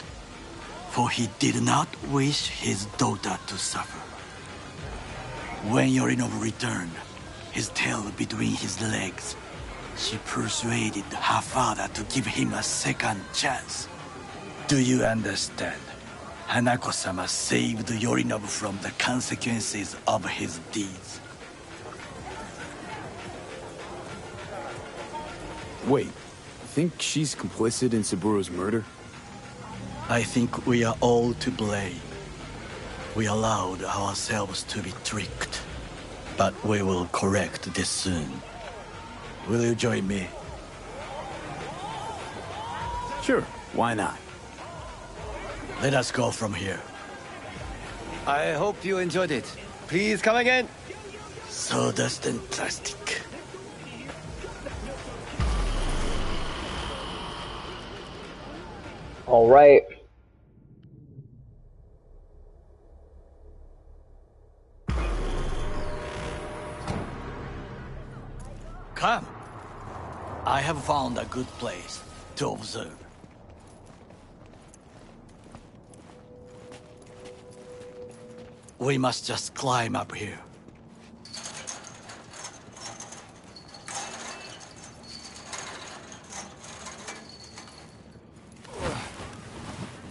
For he did not wish his daughter to suffer. When Yorinobu returned, his tail between his legs, she persuaded her father to give him a second chance. Do you understand? Hanako-sama saved Yorinobu from the consequences of his deeds. Wait, you think she's complicit in Saburo's murder? I think we are all to blame. We allowed ourselves to be tricked. But we will correct this soon. Will you join me? Sure, why not? Let us go from here. I hope you enjoyed it. Please come again. Sawdust and plastic. All right. Come. I have found a good place to observe. We must just climb up here.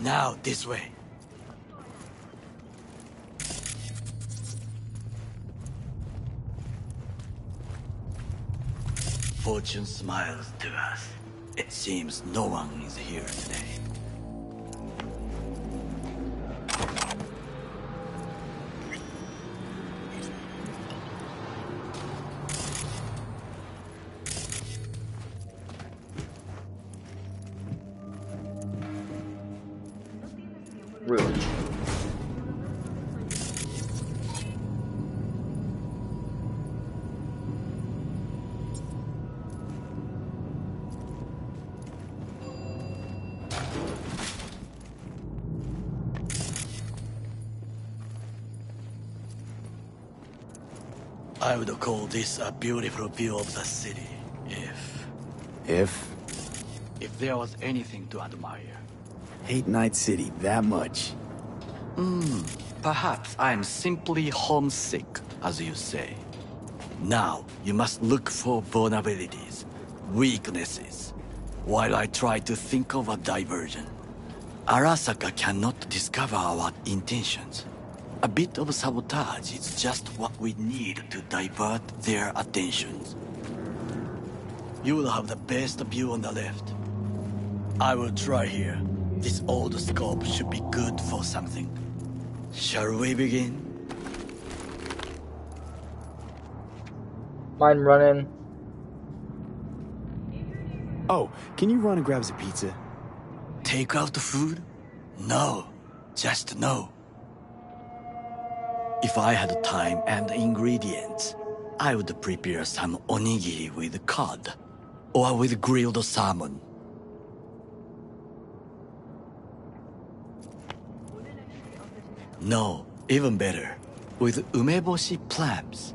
Now, this way. Fortune smiles to us. It seems no one is here today. Rude. I would call this a beautiful view of the city, if there was anything to admire. Hate Night City that much. Perhaps I'm simply homesick, as you say. Now, you must look for vulnerabilities, weaknesses, while I try to think of a diversion. Arasaka cannot discover our intentions. A bit of sabotage is just what we need to divert their attentions. You will have the best view on the left. I will try here. This old scope should be good for something. Shall we begin? Mind running? Oh, can you run and grab us a pizza? Take out the food? No, just no. If I had time and ingredients, I would prepare some onigiri with cod, or with grilled salmon. No, even better, with umeboshi clams.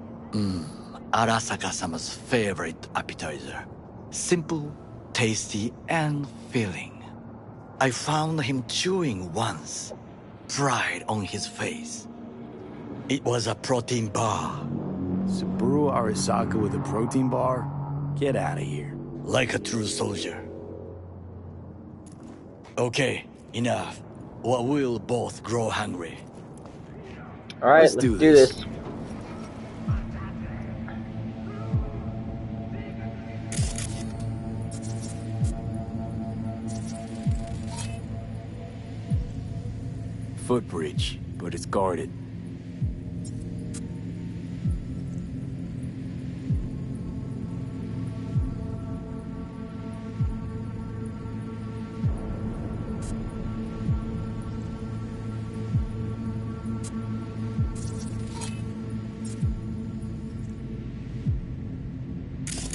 Arasaka-sama's favorite appetizer. Simple, tasty, and filling. I found him chewing once, pride on his face. It was a protein bar. Saburo Arasaka with a protein bar? Get out of here. Like a true soldier. Okay, enough. Or we'll both grow hungry. Alright, let's do this. Footbridge, but it's guarded.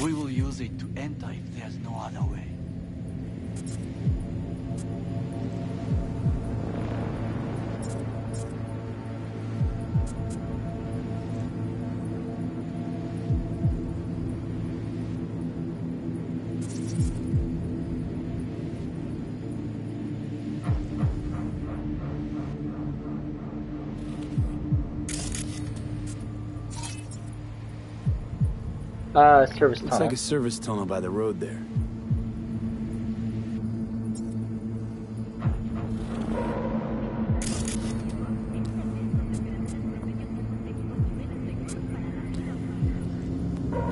We will use it to enter if there's no other way. Service tunnel. Looks like a service tunnel by the road there.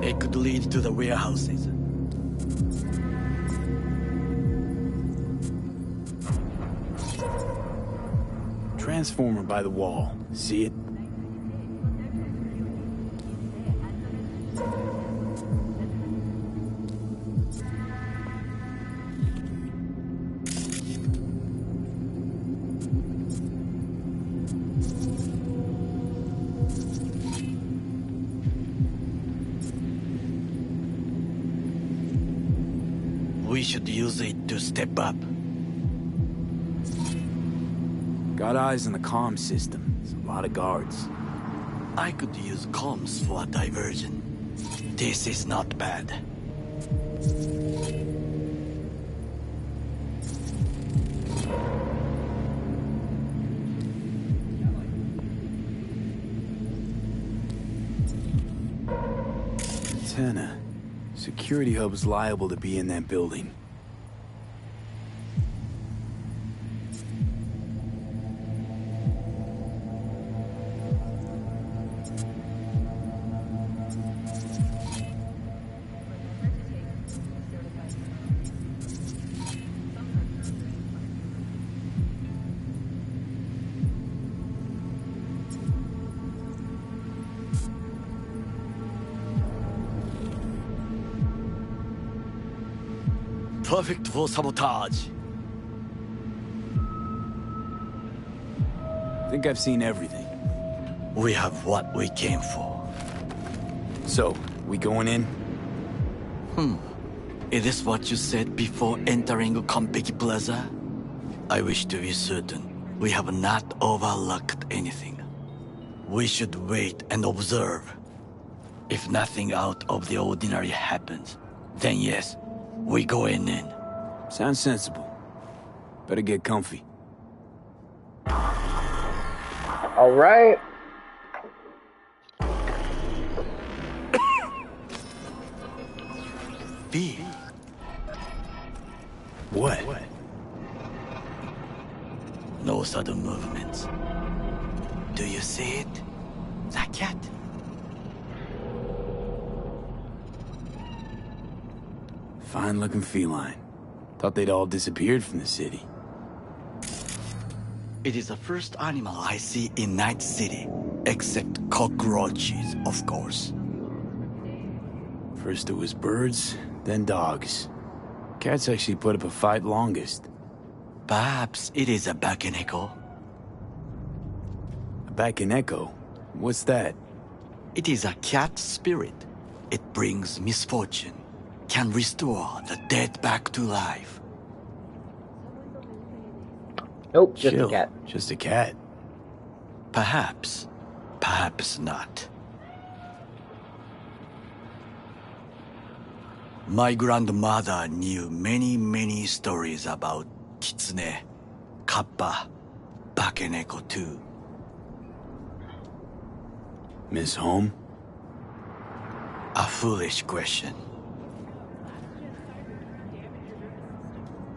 It could lead to the warehouses. Transformer by the wall. See it? We should use it to step up. Got eyes on the comm system. There's a lot of guards. I could use comms for a diversion. This is not bad. Antenna. Security hub's liable to be in that building. Perfect for sabotage. Think I've seen everything. We have what we came for. So, we going in? Is this what you said before entering Konpeki Plaza? I wish to be certain we have not overlooked anything. We should wait and observe. If nothing out of the ordinary happens, then yes, we go in. Sounds sensible. Better get comfy. All right. B. What? No sudden movements. Do you see it? The cat. Fine-looking feline. Thought they'd all disappeared from the city. It is the first animal I see in Night City, except cockroaches, of course. First it was birds, then dogs. Cats actually put up a fight longest. Perhaps it is a Bakeneko. A Bakeneko? What's that? It is a cat spirit. It brings misfortune, can restore the dead back to life. Nope, just Chill. a cat. Just a cat. Perhaps, perhaps not. My grandmother knew many stories about Kitsune, Kappa, Bakeneko too. Miss Home? A foolish question.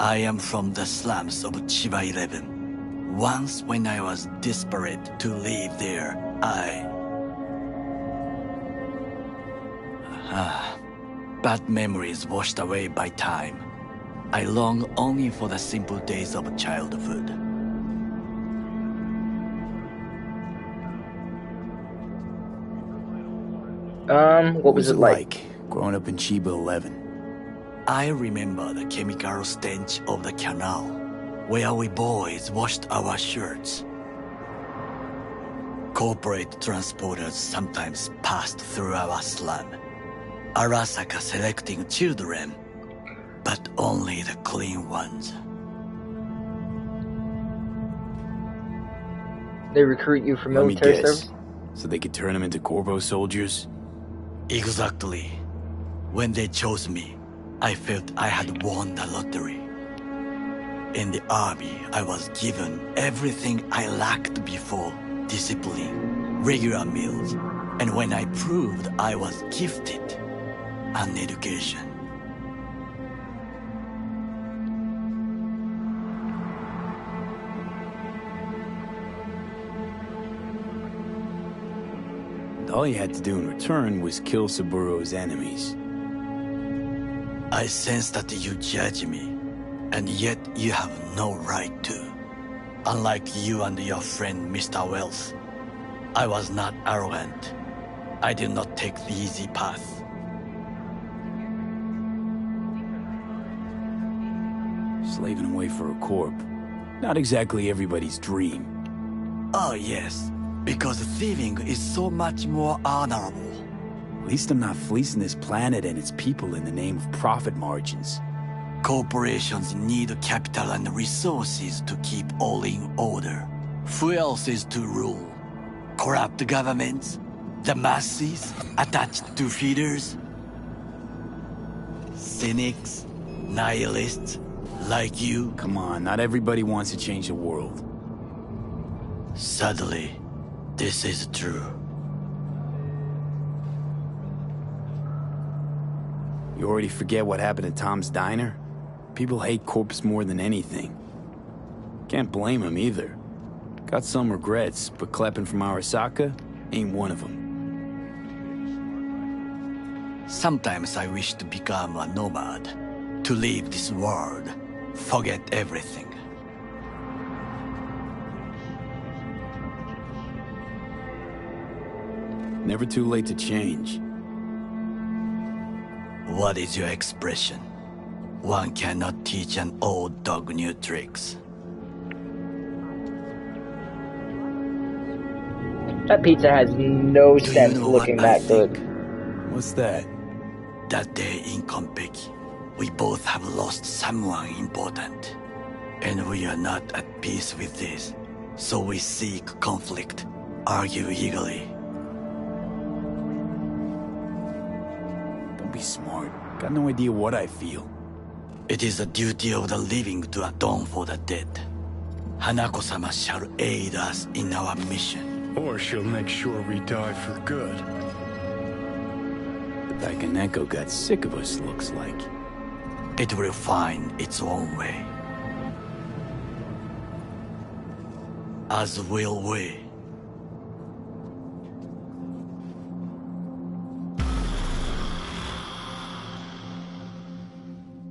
I am from the slums of Chiba 11. Once when I was desperate to live there, bad memories washed away by time. I long only for the simple days of childhood. What was it like? Growing up in Chiba 11? I remember the chemical stench of the canal, where we boys washed our shirts. Corporate transporters sometimes passed through our slum. Arasaka selecting children, but only the clean ones. They recruit you for military service? So they could turn them into Corpo soldiers? Exactly. When they chose me, I felt I had won the lottery. In the army, I was given everything I lacked before: discipline, regular meals, and when I proved I was gifted, an education. All you had to do in return was kill Saburo's enemies. I sense that you judge me, and yet you have no right to. Unlike you and your friend Mr. Wells, I was not arrogant. I did not take the easy path. Slaving away for a corp. Not exactly everybody's dream. Oh yes, because thieving is so much more honorable. At least I'm not fleecing this planet and its people in the name of profit margins. Corporations need capital and resources to keep all in order. Who else is to rule? Corrupt governments? The masses attached to feeders? Cynics? Nihilists? Like you? Come on, not everybody wants to change the world. Sadly, this is true. You already forget what happened at Tom's Diner? People hate corpse more than anything. Can't blame him either. Got some regrets, but Kleppen from Arasaka ain't one of them. Sometimes I wish to become a nomad, to leave this world, forget everything. Never too late to change. What is your expression? One cannot teach an old dog new tricks. That pizza has no sense looking that good. What's that? That day in Konpeki, we both have lost someone important. And we are not at peace with this. So we seek conflict, argue eagerly. Don't be smart. Got no idea what I feel. It is the duty of the living to atone for the dead. Hanako-sama shall aid us in our mission. Or she'll make sure we die for good. The Daikaneko got sick of us, looks like. It will find its own way. As will we.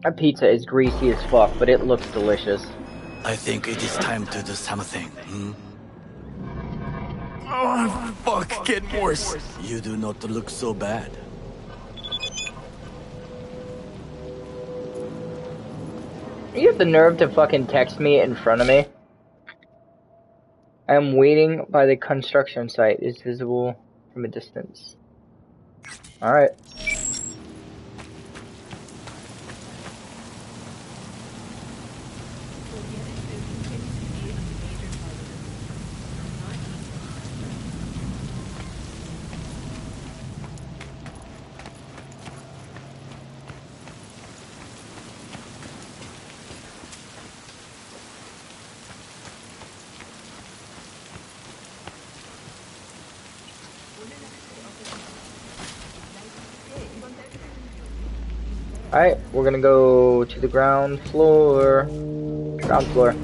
That pizza is greasy as fuck, but it looks delicious. I think it is time to do something, Oh, fuck, getting worse. You do not look so bad. You have the nerve to fucking text me in front of me? I am waiting by the construction site. Is visible from a distance. Alright. Alright, we're gonna go to the ground floor. Ground floor.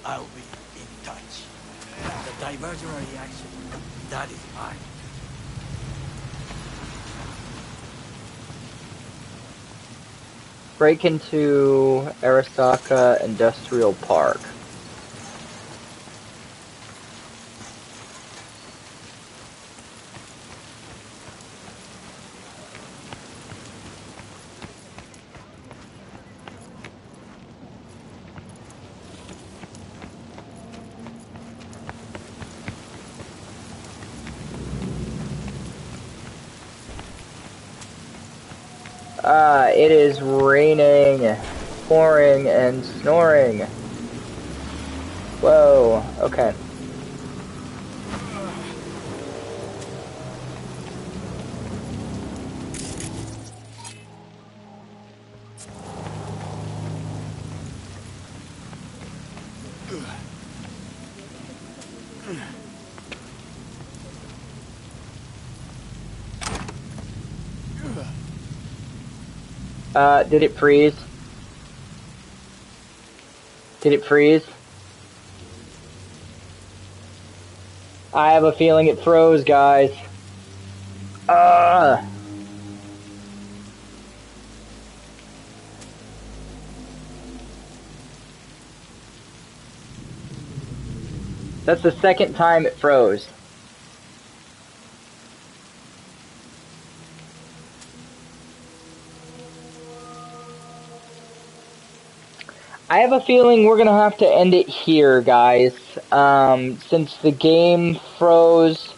I'll be in touch. The diversionary reaction, that is mine. Break into Arasaka Industrial Park. It is raining, pouring, and snoring. Whoa, okay. Did it freeze? Did it freeze? I have a feeling it froze, guys. That's the second time it froze. I have a feeling we're gonna have to end it here, guys. Since the game froze,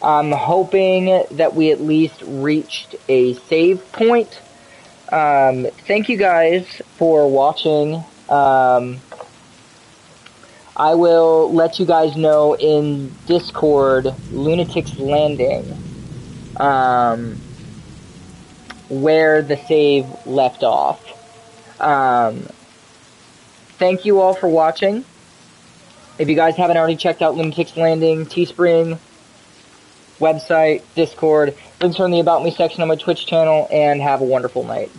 I'm hoping that we at least reached a save point. Thank you guys for watching. I will let you guys know in Discord, Lunatic's Landing, where the save left off. Thank you all for watching. If you guys haven't already checked out Lunatic's Landing, Teespring, website, Discord, links are in the About Me section on my Twitch channel, and have a wonderful night.